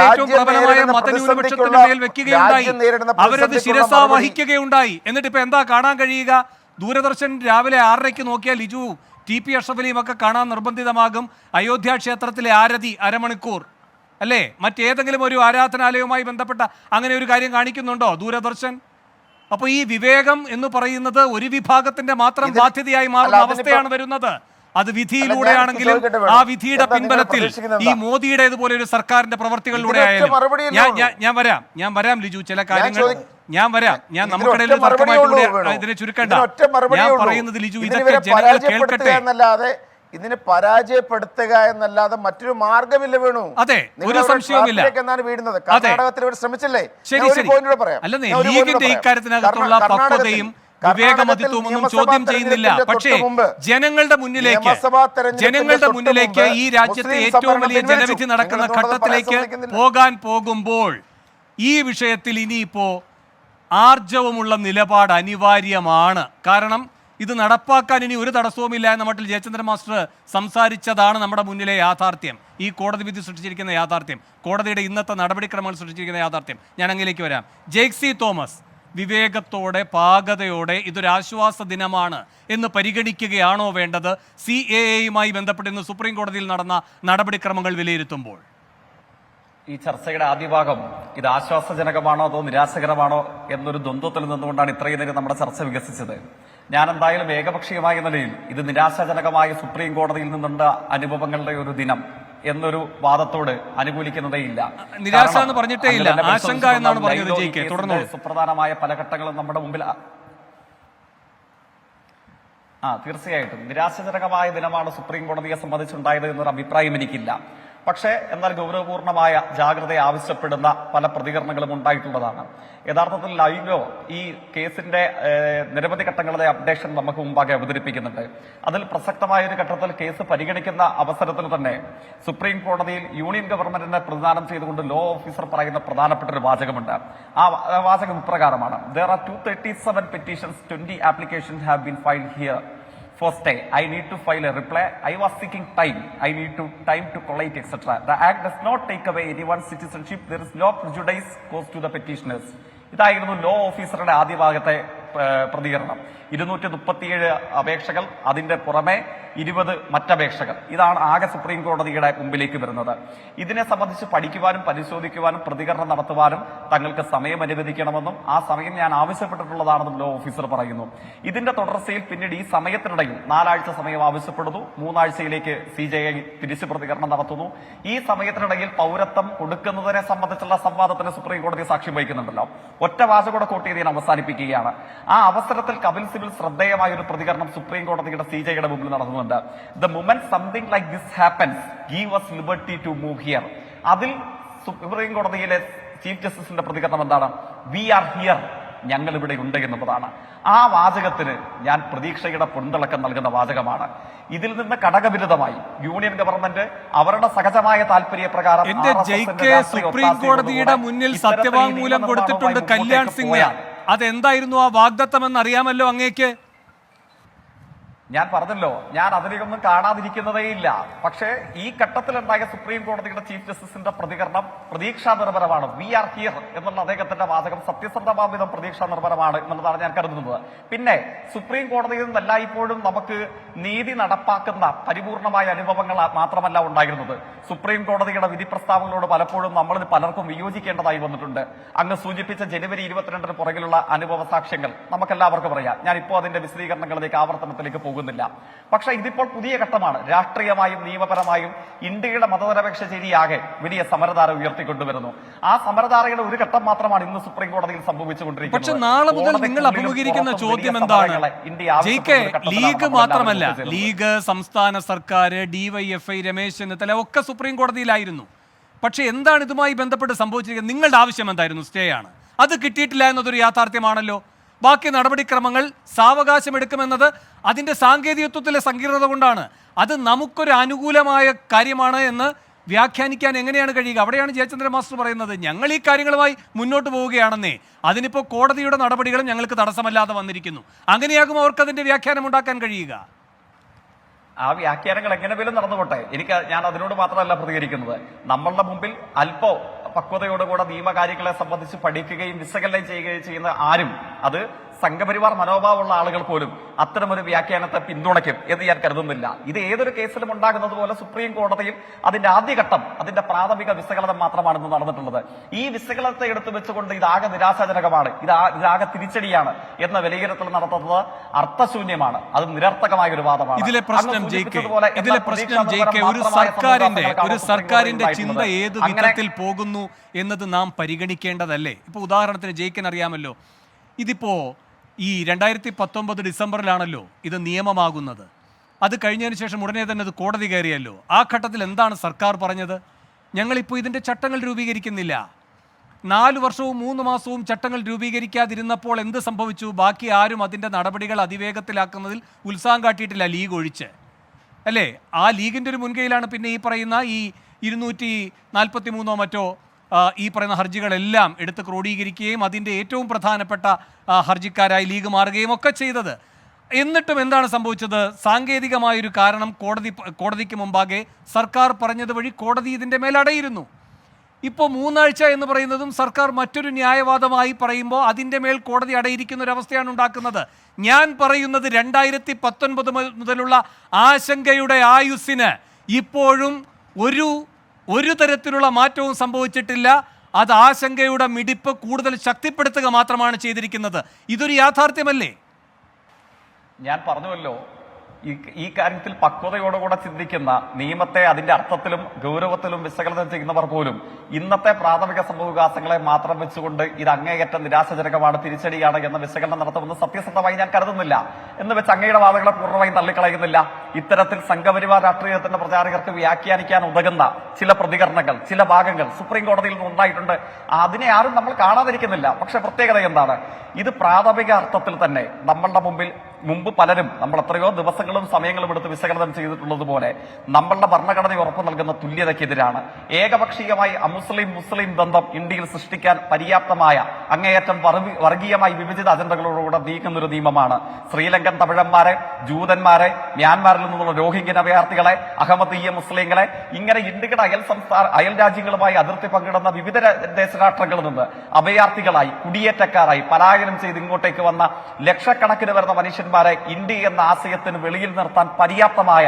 ഏറ്റവും പ്രബലമായ മതന്യൂനപക്ഷത്തിന്റെ മേൽ വെക്കുകയുണ്ടായി. അവരത് ശിരസ വഹിക്കുകയുണ്ടായി. എന്നിട്ട് ഇപ്പൊ എന്താ കാണാൻ കഴിയുക? ദൂരദർശൻ രാവിലെ 6:30 നോക്കിയാൽ ലിജു TP അഷ്റഫലിയും ഒക്കെ കാണാൻ നിർബന്ധിതമാകും. അയോധ്യ ക്ഷേത്രത്തിലെ ആരതി അരമണിക്കൂർ അല്ലേ? മറ്റേതെങ്കിലും ഒരു ആരാധനാലയവുമായി ബന്ധപ്പെട്ട അങ്ങനെ ഒരു കാര്യം കാണിക്കുന്നുണ്ടോ ദൂരദർശൻ? അപ്പോൾ ഈ വിവേകം എന്ന് പറയുന്നത് ഒരു വിഭാഗത്തിന്റെ മാത്രം ബാധ്യതയായി മാറുന്ന അവസ്ഥയാണ് വരുന്നത്. അത് വിധിയിലൂടെയാണെങ്കിലും ആ വിധിയുടെ പിൻബലത്തിൽ ഈ മോദിയുടേതുപോലെ ഒരു സർക്കാരിന്റെ പ്രവർത്തികളിലൂടെ ആയാലും ഞാൻ വരാം ലിജു, ചില കാര്യങ്ങൾ ഞാൻ നമുക്കിടയിൽ തർക്കമായിട്ടൂടെ ഇതിനെ ചുരുക്കണ്ട. ഞാൻ പറയുന്നത് ലിജു, ഇതൊക്കെ ജനങ്ങൾ കേൾക്കട്ടെ. ഇതിനെ പരാജയപ്പെടുത്തുക എന്നല്ലാതെ മറ്റൊരു മാർഗമില്ല വേണു. അതെ, ഒരു സംശയവുമില്ല. എന്നാണ് വീഴുന്നത്. കർണാടകത്തിൽ ഇവർ ശ്രമിച്ചില്ലേ? ശരി ശരി, അല്ലെന്നേ ലീഗിന്റെ ഇക്കാര്യത്തിനകത്തുള്ള പക്വതയും വിവേകമതിത്വവും ഒന്നും ചോദ്യം ചെയ്യുന്നില്ല. പക്ഷേ ജനങ്ങളുടെ മുന്നിലേക്ക് ഈ രാജ്യത്തെ ഏറ്റവും വലിയ ജനവിധി നടക്കുന്ന ഘട്ടത്തിലേക്ക് പോകുമ്പോൾ ഈ വിഷയത്തിൽ ഇനിയിപ്പോ ആർജവമുള്ള നിലപാട് അനിവാര്യമാണ്. കാരണം ഇത് നടപ്പാക്കാൻ ഇനി ഒരു തടസ്സവുമില്ല എന്ന മട്ടിൽ ജയചന്ദ്രൻ മാസ്റ്റർ സംസാരിച്ചതാണ് നമ്മുടെ മുന്നിലെ യാഥാർത്ഥ്യം. ഈ കോടതി വിധി സൃഷ്ടിച്ചിരിക്കുന്ന യാഥാർത്ഥ്യം, കോടതിയുടെ ഇന്നത്തെ നടപടിക്രമങ്ങൾ സൃഷ്ടിച്ചിരിക്കുന്ന യാഥാർത്ഥ്യം. ഞാൻ അങ്ങിലേക്ക് വരാം. ജെയ്സി തോമസ് വിവേകത്തോടെ പാകതയോടെ ഇതൊരു ആശ്വാസ ദിനമാണ് എന്ന് പരിഗണിക്കുകയാണോ വേണ്ടത് CAA-യുമായി ബന്ധപ്പെട്ട് ഇന്ന് സുപ്രീം കോടതിയിൽ നടന്ന നടപടിക്രമങ്ങൾ വിലയിരുത്തുമ്പോൾ? ഈ ചർച്ചയുടെ ആദ്യ ഭാഗം ഇത് ആശ്വാസജനകമാണോ അതോ നിരാശകരമാണോ എന്നൊരു ദ്വന്ദ്വത്തിൽ നിന്നുകൊണ്ടാണ് ഇത്രയും നേരം നമ്മുടെ ചർച്ച വികസിച്ചത്. ഞാൻ എന്തായാലും ഏകപക്ഷീയമായ നിലയിൽ ഇത് നിരാശാജനകമായ സുപ്രീം കോടതിയിൽ നിന്നുള്ള അനുഭവങ്ങളുടെ ഒരു ദിനം എന്നൊരു വാദത്തോട് അനുകൂലിക്കുന്നതേയില്ല. നിരാശ എന്ന് പറഞ്ഞിട്ടേ ഇല്ല, ആശങ്ക എന്നാണ് പറഞ്ഞത്. തുടർന്ന് സുപ്രധാനമായ പല ഘട്ടങ്ങളും നമ്മുടെ മുമ്പിൽ തീർച്ചയായിട്ടും നിരാശാജനകമായ ദിനമാണ് സുപ്രീം കോടതിയെ സംബന്ധിച്ചുണ്ടായത് എന്നൊരു അഭിപ്രായം എനിക്കില്ല. പക്ഷേ എന്നാൽ ഗൗരവപൂർണമായ ജാഗ്രത ആവശ്യപ്പെടുന്ന പല പ്രതികരണങ്ങളും ഉണ്ടായിട്ടുള്ളതാണ്. യഥാർത്ഥത്തിൽ ലൈവോ ഈ കേസിന്റെ നിരവധി ഘട്ടങ്ങളുടെ അപ്ഡേഷൻ നമുക്ക് മുമ്പാകെ അവതരിപ്പിക്കുന്നുണ്ട്. അതിൽ പ്രസക്തമായ ഒരു ഘട്ടത്തിൽ കേസ് പരിഗണിക്കുന്ന അവസരത്തിൽ തന്നെ സുപ്രീം കോടതിയിൽ യൂണിയൻ ഗവൺമെന്റിനെ പ്രതിദാനം ചെയ്തുകൊണ്ട് ലോ ഓഫീസർ പറയുന്ന പ്രധാനപ്പെട്ട ഒരു വാചകമുണ്ട്. ആ വാചകം ഇപ്രകാരമാണ്: There are 237 petitions, 20 applications have been filed here. For stay, I need to file a reply. I was seeking time. I need time to collate, etc. The act does not take away anyone's citizenship. There is no prejudice caused to the petitioners. ഇതായിരുന്നു ലോ ഓഫീസറുടെ ആദ്യ ഭാഗത്തെ പ്രതികരണം. 237 അപേക്ഷകൾ, അതിന്റെ പുറമെ 20 മറ്റപേക്ഷകൾ. ഇതാണ് ആകെ സുപ്രീം കോടതിയുടെ മുമ്പിലേക്ക് വരുന്നത്. ഇതിനെ സംബന്ധിച്ച് പഠിക്കുവാനും പരിശോധിക്കുവാനും പ്രതികരണം നടത്തുവാനും തങ്ങൾക്ക് സമയം അനുവദിക്കണമെന്നും ആ സമയം ഞാൻ ആവശ്യപ്പെട്ടിട്ടുള്ളതാണെന്നും ലോ ഓഫീസർ പറയുന്നു. ഇതിന്റെ തുടർച്ചയിൽ പിന്നീട് ഈ സമയത്തിനിടയിൽ 4 ആഴ്ച സമയം ആവശ്യപ്പെടുന്നു. 3 ആഴ്ചയിലേക്ക് CJI തിരിച്ചു പ്രതികരണം നടത്തുന്നു. ഈ സമയത്തിനിടയിൽ പൗരത്വം കൊടുക്കുന്നതിനെ സംബന്ധിച്ചുള്ള സംവാദത്തിന് സുപ്രീം കോടതി സാക്ഷ്യം വഹിക്കുന്നുണ്ടല്ലോ. ഒറ്റ വാചകൂടെ കോട്ട് ചെയ്ത് അവസാനിപ്പിക്കുകയാണ്. ആ അവസരത്തിൽ കപിൽ സിബിൽ ശ്രദ്ധേയമായ ഒരു പ്രതികരണം സുപ്രീം കോടതിയുടെ CJIയുടെ മുമ്പിൽ നടന്നുണ്ട്. The moment something like this happens, give us liberty to move here. അതിൽ സുപ്രീം കോടതിയിലെ ചീഫ് ജസ്റ്റിസിന്റെ പ്രതികരണം എന്താണ്? We are here. ഞങ്ങൾ ഇവിടെ ഉണ്ട് എന്നുള്ളതാണ്. ആ വാചകത്തിന് ഞാൻ പ്രതീക്ഷയുടെ പൊൻതിളക്കം നൽകുന്ന വാചകമാണ്. ഇതിൽ നിന്ന് ഘടകവിരുദ്ധമായി യൂണിയൻ ഗവൺമെന്റ് അവരുടെ സഹജമായ താല്പര്യപ്രകാരം സുപ്രീം കോടതിയുടെ മുന്നിൽ സത്യവാങ്മൂലം കൊടുത്തിട്ടുണ്ട് കല്യാൺ സിംഗ്. അതെന്തായിരുന്നു ആ വാഗ്ദത്തം എന്ന് അറിയാമല്ലോ അങ്ങേക്ക്? ഞാൻ പറഞ്ഞല്ലോ, ഞാൻ അതിലേക്കൊന്നും കാണാതിരിക്കുന്നതേയില്ല. പക്ഷേ ഈ ഘട്ടത്തിലുണ്ടായ സുപ്രീം കോടതിയുടെ ചീഫ് ജസ്റ്റിസിന്റെ പ്രതികരണം പ്രതീക്ഷാ നിർഭരമാണ്. വി ആർ ഹിയർ എന്നുള്ള അദ്ദേഹത്തിന്റെ വാചകം സത്യസന്ധമാവിധം പ്രതീക്ഷാ നിർഭരമാണ് എന്നുള്ളതാണ് ഞാൻ കരുതുന്നത്. പിന്നെ സുപ്രീം കോടതിയിൽ നിന്ന് എല്ലായ്പ്പോഴും നമുക്ക് നീതി നടപ്പാക്കുന്ന പരിപൂർണമായ അനുഭവങ്ങൾ മാത്രമല്ല ഉണ്ടായിരുന്നത്. സുപ്രീം കോടതിയുടെ വിധി പ്രസ്താവങ്ങളോട് പലപ്പോഴും നമ്മളിൽ പലർക്കും വിയോജിക്കേണ്ടതായി വന്നിട്ടുണ്ട്. അങ്ങ് സൂചിപ്പിച്ച ജനുവരി 22 പുറകിലുള്ള അനുഭവ സാക്ഷ്യങ്ങൾ നമുക്കെല്ലാവർക്കും അറിയാം. ഞാൻ ഇപ്പോൾ അതിന്റെ വിശദീകരണങ്ങളിലേക്ക് ആവർത്തനത്തിലേക്ക് പോകുന്നില്ല. പക്ഷേ ഇതിപ്പോൾ പുതിയ ഘട്ടമാണ്. രാഷ്ട്രീയമായും നിയമപരമായും ഇന്ത്യയുടെ മതനിരപേക്ഷ ശരിയാകെ വലിയ സമരധാര ഉയർത്തിക്കൊണ്ടുവരുന്നു. ആ സമരധാരയുടെ ഒരു ഘട്ടം മാത്രമാണ് ഇന്ന് സുപ്രീം കോടതിയിൽ സംഭവിച്ചുകൊണ്ടിരിക്കുന്നത്. പക്ഷെ നാളെ മുതൽ നിങ്ങൾ അഭിമുഖീകരിക്കുന്ന ചോദ്യം എന്താണ്? ലീഗ് മാത്രമല്ല, ലീഗ്, സംസ്ഥാന സർക്കാർ, DYFI, രമേശ് ചെന്നിത്തല ഒക്കെ സുപ്രീം കോടതിയിലായിരുന്നു. പക്ഷെ എന്താണ് ഇതുമായി ബന്ധപ്പെട്ട് സംഭവിച്ചിരിക്കുന്നത്? നിങ്ങളുടെ ആവശ്യം എന്തായിരുന്നു? സ്റ്റേ ആണ്. അത് കിട്ടിയിട്ടില്ല എന്നതൊരു യാഥാർത്ഥ്യമാണല്ലോ. ബാക്കി നടപടിക്രമങ്ങൾ സാവകാശം എടുക്കുമെന്നത് അതിൻ്റെ സാങ്കേതികത്വത്തിലെ സങ്കീർണത കൊണ്ടാണ്. അത് നമുക്കൊരു അനുകൂലമായ കാര്യമാണ് എന്ന് വ്യാഖ്യാനിക്കാൻ എങ്ങനെയാണ് കഴിയുക? അവിടെയാണ് ജയചന്ദ്രൻ മാസ്റ്റർ പറയുന്നത് ഞങ്ങൾ ഈ കാര്യങ്ങളുമായി മുന്നോട്ട് പോവുകയാണെന്നേ. അതിനിപ്പോൾ കോടതിയുടെ നടപടികളും ഞങ്ങൾക്ക് തടസ്സമല്ലാതെ വന്നിരിക്കുന്നു. അങ്ങനെയാകും അവർക്ക് അതിൻ്റെ വ്യാഖ്യാനം ഉണ്ടാക്കാൻ കഴിയുക. ആ വ്യാഖ്യാനങ്ങൾ എങ്ങനെ പോലും നടന്നുകൊട്ടെ, ഞാൻ അതിനോട് മാത്രമല്ല പ്രതികരിക്കുന്നത്. നമ്മളുടെ മുമ്പിൽ അല്പം പക്വതയോടുകൂടെ നിയമകാര്യങ്ങളെ സംബന്ധിച്ച് പഠിക്കുകയും വിശകലനം ചെയ്യുകയും ചെയ്യുന്ന ആരും, അത് സംഘപരിവാർ മനോഭാവമുള്ള ആളുകൾ പോലും അത്തരമൊരു വ്യാഖ്യാനത്തെ പിന്തുണയ്ക്കും എന്ന് ഞാൻ കരുതുന്നില്ല. ഇത് ഏതൊരു കേസിലും ഉണ്ടാകുന്നത് പോലെ സുപ്രീം കോടതിയിൽ അതിന്റെ ആദ്യഘട്ടം, അതിന്റെ പ്രാഥമിക വിശകലനം മാത്രമാണ് ഇന്ന് നടന്നിട്ടുള്ളത്. ഈ വിശകലനത്തെ എടുത്തു വെച്ചുകൊണ്ട് ഇതാകെ നിരാശാജനകമാണ്, ഇതാകെ തിരിച്ചടിയാണ് എന്ന വിലയിരുത്തൽ നടത്തുന്നത് അർത്ഥശൂന്യമാണ്. അത് നിരർത്ഥകമായ ഒരു വാദമാണ്. ഇതിലെ പ്രശ്നം ഒരു സർക്കാരിന്റെ ചിന്ത ഏത് വിധത്തിൽ പോകുന്നു എന്നത് നാം പരിഗണിക്കേണ്ടതല്ലേ? ഇപ്പൊ ഉദാഹരണത്തിന് ജയിക്കാൻ അറിയാമല്ലോ, ഇതിപ്പോ ഈ 2019 ഡിസംബറിലാണല്ലോ ഇത് നിയമമാകുന്നത്. അത് കഴിഞ്ഞതിന് ശേഷം ഉടനെ തന്നെ അത് കോടതി കയറിയല്ലോ. ആ ഘട്ടത്തിൽ എന്താണ് സർക്കാർ പറഞ്ഞത്? ഞങ്ങളിപ്പോൾ ഇതിൻ്റെ ചട്ടങ്ങൾ രൂപീകരിക്കുന്നില്ല. 4 വർഷവും 3 മാസവും ചട്ടങ്ങൾ രൂപീകരിക്കാതിരുന്നപ്പോൾ എന്ത് സംഭവിച്ചു? ബാക്കി ആരും അതിൻ്റെ നടപടികൾ അതിവേഗത്തിലാക്കുന്നതിൽ ഉത്സാഹം കാട്ടിയിട്ടില്ല, ലീഗ് ഒഴിച്ച്, അല്ലേ? ആ ലീഗിൻ്റെ ഒരു മുൻകൈയിലാണ് പിന്നെ ഈ പറയുന്ന ഈ 243 മറ്റോ ഈ പറയുന്ന ഹർജികളെല്ലാം എടുത്ത് ക്രോഡീകരിക്കുകയും അതിൻ്റെ ഏറ്റവും പ്രധാനപ്പെട്ട ഹർജിക്കാരായി ലീഗ് മാറുകയും ഒക്കെ ചെയ്തത്. എന്നിട്ടും എന്താണ് സംഭവിച്ചത്? സാങ്കേതികമായൊരു കാരണം കോടതിക്ക് മുമ്പാകെ സർക്കാർ പറഞ്ഞത് വഴി കോടതി ഇതിൻ്റെ മേലടയിരുന്നു. ഇപ്പോൾ 3 ആഴ്ച എന്ന് പറയുന്നതും സർക്കാർ മറ്റൊരു ന്യായവാദമായി പറയുമ്പോൾ അതിൻ്റെ മേൽ കോടതി അടയിരിക്കുന്ന ഒരു അവസ്ഥയാണ് ഉണ്ടാക്കുന്നത്. ഞാൻ പറയുന്നത് 2019 മുതലുള്ള ആശങ്കയുടെ ആയുസ്സിന് ഇപ്പോഴും ഒരു തരത്തിലുള്ള മാറ്റവും സംഭവിച്ചിട്ടില്ല. അത് ആശങ്കയുടെ മിടിപ്പ് കൂടുതൽ ശക്തിപ്പെടുത്തുക മാത്രമാണ് ചെയ്തിരിക്കുന്നത്. ഇതൊരു യാഥാർത്ഥ്യമല്ലേ? ഞാൻ പറഞ്ഞുവല്ലോ, ഈ കാര്യത്തിൽ പക്വതയോടുകൂടെ ചിന്തിക്കുന്ന, നിയമത്തെ അതിന്റെ അർത്ഥത്തിലും ഗൗരവത്തിലും വിശകലനം ചെയ്യുന്നവർ പോലും ഇന്നത്തെ പ്രാഥമിക സംഭവവികാസങ്ങളെ മാത്രം വെച്ചുകൊണ്ട് ഇത് അങ്ങേയറ്റം നിരാശാജനകമാണ്, തിരിച്ചടിയാണ് എന്ന വിശകലനം നടത്തുമെന്ന് സത്യസന്ധമായി ഞാൻ കരുതുന്നില്ല. എന്ന് വെച്ച് അങ്ങയുടെ വാദങ്ങളെ പൂർണ്ണമായും തള്ളിക്കളയുന്നില്ല. ഇത്തരത്തിൽ സംഘപരിവാർ രാഷ്ട്രീയത്തിന്റെ പ്രചാരകർക്ക് വ്യാഖ്യാനിക്കാൻ ഉതകുന്ന ചില പ്രതികരണങ്ങൾ, ചില ഭാഗങ്ങൾ സുപ്രീം കോടതിയിൽ നിന്ന് ഉണ്ടായിട്ടുണ്ട്. അതിനെ ആരും നമ്മൾ കാണാതിരിക്കുന്നില്ല. പക്ഷെ പ്രത്യേകത എന്താണ്? ഇത് പ്രാഥമിക അർത്ഥത്തിൽ തന്നെ നമ്മളുടെ മുമ്പ് പലരും നമ്മൾ എത്രയോ ദിവസങ്ങളും സമയങ്ങളും എടുത്ത് വിശകലനം ചെയ്തിട്ടുള്ളതുപോലെ നമ്മളുടെ ഭരണഘടന ഉറപ്പു നൽകുന്ന തുല്യതയ്ക്കെതിരാണ്. ഏകപക്ഷീയമായി മുസ്ലിം ബന്ധം ഇന്ത്യയിൽ സൃഷ്ടിക്കാൻ പര്യാപ്തമായ അങ്ങേയറ്റം വർഗീയമായി വിഭജിത അജണ്ടകളോടുകൂടെ നീക്കുന്നൊരു നിയമമാണ്. ശ്രീലങ്കൻ തമിഴന്മാരെ, ജൂതന്മാരെ, മ്യാൻമാറിൽ നിന്നുള്ള രോഹിംഗ്യൻ അഭയാർത്ഥികളെ, അഹമ്മദീയ മുസ്ലിങ്ങളെ, ഇങ്ങനെ ഇന്ത്യയുടെ അയൽ രാജ്യങ്ങളുമായി അതിർത്തി പങ്കിടുന്ന വിവിധ ദേശരാഷ്ട്രങ്ങളിൽ നിന്ന് അഭയാർത്ഥികളായി, കുടിയേറ്റക്കാരായി പലായനം ചെയ്ത് ഇങ്ങോട്ടേക്ക് വന്ന ലക്ഷക്കണക്കിന് വരുന്ന മനുഷ്യന്മാരെ ഇന്ത്യ എന്ന ആശയത്തിന് വെളിയിൽ നിർത്താൻ പര്യാപ്തമായ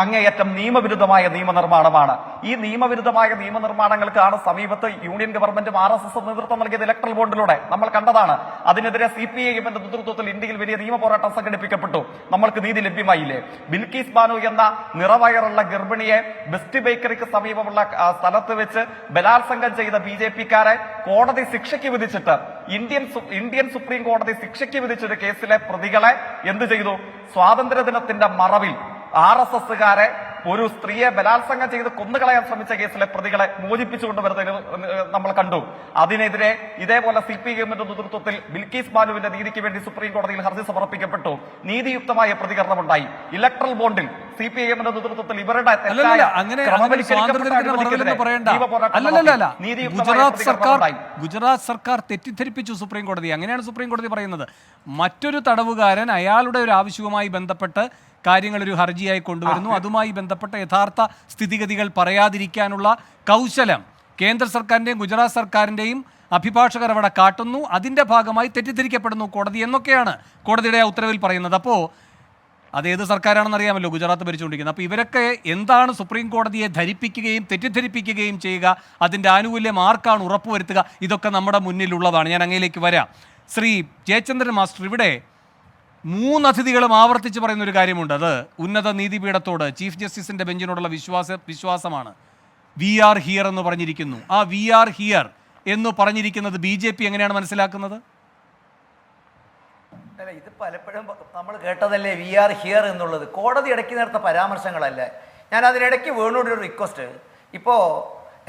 അങ്ങേയറ്റം നിയമവിരുദ്ധമായ നിയമനിർമ്മാണമാണ്. ഈ നിയമവിരുദ്ധമായ നിയമനിർമ്മാണങ്ങൾക്കാണ് സമീപത്ത് യൂണിയൻ ഗവൺമെന്റും RSS നേതൃത്വം നൽകിയത് ഇലക്ട്രൽ ബോണ്ടിലൂടെ. നമ്മൾ കണ്ടതാണ്. അതിനെതിരെ CPIM നേതൃത്വത്തിൽ ഇന്ത്യയിൽ വലിയ നിയമ പോരാട്ടം സംഘടിപ്പിക്കപ്പെട്ടു. നമ്മൾക്ക് നീതി ലഭ്യമായില്ലേ? ബിൽക്കീസ് ബാനു എന്ന നിറവയറുള്ള ഗർഭിണിയെ ബെസ്റ്റ് ബേക്കറിക്ക് സമീപമുള്ള സ്ഥലത്ത് വെച്ച് ബലാത്സംഗം ചെയ്ത BJP-ക്കാരെ കോടതി ശിക്ഷയ്ക്ക് വിധിച്ചിട്ട്, ഇന്ത്യൻ സുപ്രീം കോടതി ശിക്ഷയ്ക്ക് വിധിച്ചൊരു കേസിലെ പ്രതികളെ എന്ത് ചെയ്തു? സ്വാതന്ത്ര്യദിനത്തിന്റെ മറവിൽ RSS-കാരെ ഒരു സ്ത്രീയെ ബലാത്സംഗം ചെയ്ത് കൊന്നുകളയാൻ ശ്രമിച്ച കേസിലെ പ്രതികളെ മോചിപ്പിച്ചുകൊണ്ടുവരുന്നത് നമ്മൾ കണ്ടു. അതിനെതിരെ ഇതേപോലെ CPIM-ന്റെ നേതൃത്വത്തിൽ ബിൽക്കീസ് ബാനുവിന്റെ നീതിക്ക് വേണ്ടി സുപ്രീം കോടതിയിൽ ഹർജി സമർപ്പിക്കപ്പെട്ടു. നീതിയുക്തമായ പ്രതികരണമുണ്ടായി. ഇലക്ട്രൽ ബോണ്ടിൽ CPIM-ന്റെ നേതൃത്വത്തിൽ ഇവരുടെ ഗുജറാത്ത് സർക്കാർ തെറ്റിദ്ധരിപ്പിച്ചു സുപ്രീം കോടതി. അങ്ങനെയാണ് സുപ്രീം കോടതി പറയുന്നത്. മറ്റൊരു തടവുകാരൻ അയാളുടെ ഒരു ആവശ്യവുമായി ബന്ധപ്പെട്ട് കാര്യങ്ങൾ ഒരു ഹർജിയായി കൊണ്ടുവരുന്നു. അതുമായി ബന്ധപ്പെട്ട യഥാർത്ഥ സ്ഥിതിഗതികൾ പറയാതിരിക്കാനുള്ള കൗശലം കേന്ദ്ര സർക്കാരിൻ്റെയും ഗുജറാത്ത് സർക്കാരിൻ്റെയും അഭിഭാഷകർ അവിടെ കാട്ടുന്നു. അതിൻ്റെ ഭാഗമായി തെറ്റിദ്ധരിക്കപ്പെടുന്നു കോടതി എന്നൊക്കെയാണ് കോടതിയുടെ ആ ഉത്തരവിൽ പറയുന്നത്. അപ്പോൾ അതേത് സർക്കാരാണെന്ന് അറിയാമല്ലോ, ഗുജറാത്ത് ഭരിച്ചുകൊണ്ടിരിക്കുന്നത്. അപ്പോൾ ഇവരൊക്കെ എന്താണ് സുപ്രീം കോടതിയെ ധരിപ്പിക്കുകയും തെറ്റിദ്ധരിപ്പിക്കുകയും ചെയ്യുക, അതിൻ്റെ ആനുകൂല്യം ആർക്കാണ് ഉറപ്പുവരുത്തുക, ഇതൊക്കെ നമ്മുടെ മുന്നിലുള്ളതാണ്. ഞാൻ അങ്ങയിലേക്ക് വരാം. ശ്രീ ജയചന്ദ്രൻ മാസ്റ്റർ, ഇവിടെ 3 അതിഥികളും ആവർത്തിച്ച് പറയുന്ന ഒരു കാര്യമുണ്ട്. അത് ഉന്നത നീതിപീഠത്തോട്, ചീഫ് ജസ്റ്റിസിന്റെ ബെഞ്ചിനോടുള്ള വിശ്വാസമാണ്. വി ആർ ഹിയർ എന്ന് പറഞ്ഞിരിക്കുന്നു. ആ വി ആർ ഹിയർ എന്ന് പറഞ്ഞിരിക്കുന്നത് BJP എങ്ങനെയാണ് മനസ്സിലാക്കുന്നത്? അല്ല, ഇത് പലപ്പോഴും നമ്മൾ കേട്ടതല്ലേ വി ആർ ഹിയർ എന്നുള്ളത്. കോടതി ഇടയ്ക്ക് നേരത്തെ പരാമർശങ്ങളല്ലേ. ഞാൻ അതിനിടയ്ക്ക് വേണോടൊരു റിക്വസ്റ്റ്. ഇപ്പോൾ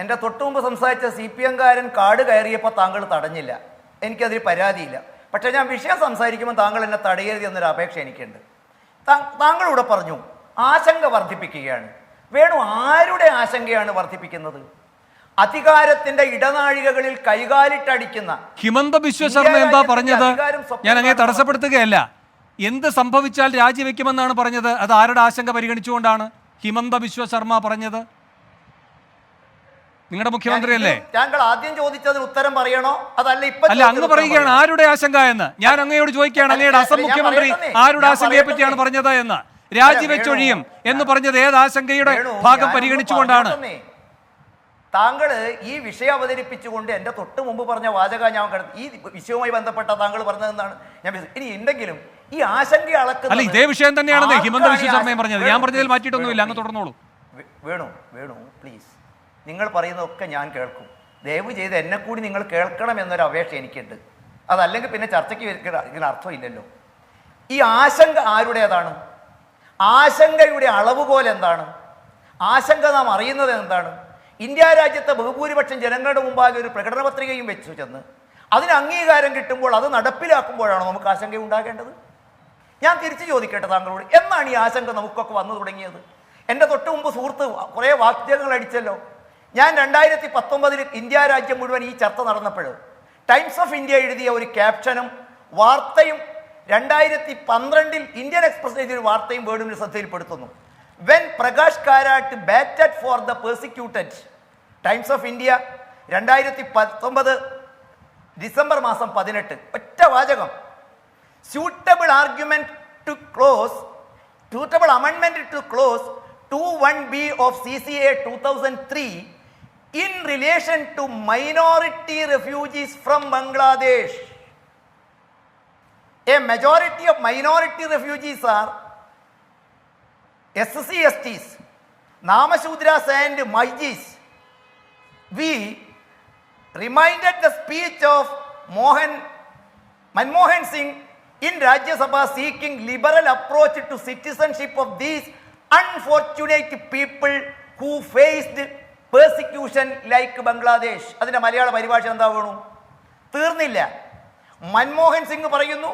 എൻ്റെ തൊട്ടുമുമ്പ് സംസാരിച്ച CPM-കാരൻ കാട് കയറിയപ്പോൾ താങ്കൾ തടഞ്ഞില്ല. എനിക്കതിൽ പരാതിയില്ല. പക്ഷേ ഞാൻ വിഷയം സംസാരിക്കുമ്പോൾ താങ്കൾ എന്നെ തടയരുത് എന്നൊരു അപേക്ഷ എനിക്കുണ്ട്. താങ്കൾ ഇവിടെ പറഞ്ഞു ആശങ്ക വർദ്ധിപ്പിക്കുകയാണ്. വേണു, ആരുടെ ആശങ്കയാണ് വർദ്ധിപ്പിക്കുന്നത്? അധികാരത്തിന്റെ ഇടനാഴികകളിൽ കൈകാലിട്ടടിക്കുന്ന ഹിമന്ത ബിശ്വ ശർമ്മ എന്താ പറഞ്ഞത്? ഞാൻ അങ്ങനെ തടസ്സപ്പെടുത്തുകയല്ല. എന്ത് സംഭവിച്ചാൽ രാജിവെക്കുമെന്നാണ് പറഞ്ഞത്. അത് ആരുടെ ആശങ്ക പരിഗണിച്ചുകൊണ്ടാണ് ഹിമന്ത ബിശ്വ ശർമ്മ പറഞ്ഞത്? നിങ്ങളുടെ മുഖ്യമന്ത്രിയല്ലേ? താങ്കൾ ആദ്യം ചോദിച്ചതിന് ഉത്തരം പറയണോ അതല്ല അല്ല അങ്ങ് പറയുകയാണ് ആരുടെ ആശങ്ക എന്ന്. ഞാൻ അങ്ങയോട് ചോദിക്കുകയാണ്, അങ്ങയുടെ അസം മുഖ്യമന്ത്രി ആരുടെ ആശങ്കയെ പറ്റിയാണ് പറഞ്ഞത് എന്ന്. രാജിവെച്ചൊഴിയും എന്ന് പറഞ്ഞത് ഏത് ആശങ്കയുടെ ഭാഗം പരിഗണിച്ചുകൊണ്ടാണ്? താങ്കൾ ഈ വിഷയം അവതരിപ്പിച്ചുകൊണ്ട് എന്റെ തൊട്ട് മുമ്പ് പറഞ്ഞ വാചക ഞാൻ ഈ വിഷയവുമായി ബന്ധപ്പെട്ട താങ്കൾ പറഞ്ഞതെന്നാണ് ഞാൻ ഇനി എന്തെങ്കിലും ഈ ആശങ്ക അളക്കുന്ന അല്ല ഇതേ വിഷയം തന്നെയാണ് ഹിമന്ത ബിശ്വ ശർമ്മയും പറഞ്ഞത്. ഞാൻ പറഞ്ഞതിൽ മാറ്റിയിട്ടൊന്നുമില്ല, അങ്ങ് തുടർന്നോളൂ. വേണു പ്ലീസ്, നിങ്ങൾ പറയുന്നതൊക്കെ ഞാൻ കേൾക്കും. ദയവ് ചെയ്ത് എന്നെ കൂടി നിങ്ങൾ കേൾക്കണം എന്നൊരു അപേക്ഷ എനിക്കുണ്ട്. അതല്ലെങ്കിൽ പിന്നെ ചർച്ചയ്ക്ക് ഇതിന് അർത്ഥമില്ലല്ലോ. ഈ ആശങ്ക ആരുടേതാണ്? ആശങ്കയുടെ അളവുകോൽ എന്താണ്? ആശങ്ക നാം അറിയുന്നത് എന്താണ്? ഇന്ത്യ രാജ്യത്തെ ബഹുഭൂരിപക്ഷം ജനങ്ങളുടെ മുമ്പാകെ ഒരു പ്രകടന പത്രികയും വെച്ചു ചെന്ന് അതിന് അംഗീകാരം കിട്ടുമ്പോൾ അത് നടപ്പിലാക്കുമ്പോഴാണോ നമുക്ക് ആശങ്ക ഉണ്ടാകേണ്ടത്? ഞാൻ തിരിച്ചു ചോദിക്കട്ടെ താങ്കളോട്, എന്നാണ് ഈ ആശങ്ക നമുക്കൊക്കെ വന്നു തുടങ്ങിയത്? എൻ്റെ തൊട്ട് മുമ്പ് സുഹൃത്ത് കുറേ വാക്യങ്ങൾ അടിച്ചല്ലോ. ഞാൻ 2019 ഇന്ത്യ രാജ്യം മുഴുവൻ ഈ ചർച്ച നടന്നപ്പോൾ ടൈംസ് ഓഫ് ഇന്ത്യ എഴുതിയ ഒരു ക്യാപ്ഷനും വാർത്തയും 2012 ഇന്ത്യൻ എക്സ്പ്രസ് എഴുതിയ ഒരു വാർത്തയും വേർഡിന് ശ്രദ്ധയിൽപ്പെടുത്തുന്നു. When Prakash Karat batted for the persecuted. Times of India 2019 December മാസം 18, ഒറ്റ വാചകം. suitable amendment to clause 21B of CCA 2003 in relation to minority refugees from Bangladesh. A majority of minority refugees are SC, STs, Namashudras and Maijis. We reminded the speech of Manmohan Singh in Rajya Sabha seeking liberal approach to citizenship of these unfortunate people who faced persecution like Bangladesh. അതിന്റെ മലയാള പരിഭാഷ എന്താ വേണു? തീർന്നില്ല. മൻമോഹൻ സിംഗ് പറയുന്നു,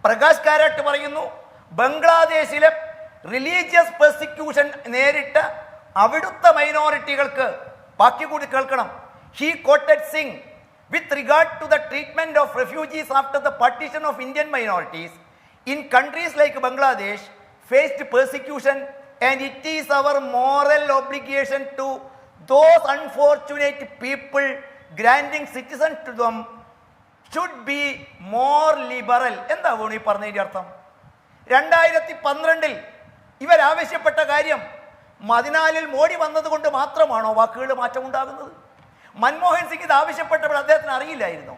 പ്രകാശ് കാരാട്ട് പറയുന്നു, ബംഗ്ലാദേശിലെ റിലീജിയസ് പെർസിക്യൂഷൻ നേരിട്ട അവിടുത്തെ മൈനോറിറ്റികൾക്ക്, ബാക്കി കൂടി കേൾക്കണം. He quoted Singh with regard to the treatment of refugees after the partition of Indian minorities in countries like Bangladesh faced persecution, and it is our moral obligation to those unfortunate people granting citizenship to them should be more liberal. എന്താ വേണു ഈ പറഞ്ഞതിന്റെ അർത്ഥം? 2012 ഇവരാവശ്യപ്പെട്ട കാര്യം 14 മോഡി വന്നതുകൊണ്ട് മാത്രമാണോ വാക്കുകൾ മാറ്റം ഉണ്ടാകുന്നത്? മൻമോഹൻ സിംഗ് ഇത് ആവശ്യപ്പെട്ടപ്പോൾ അദ്ദേഹത്തിന് അറിയില്ലായിരുന്നു.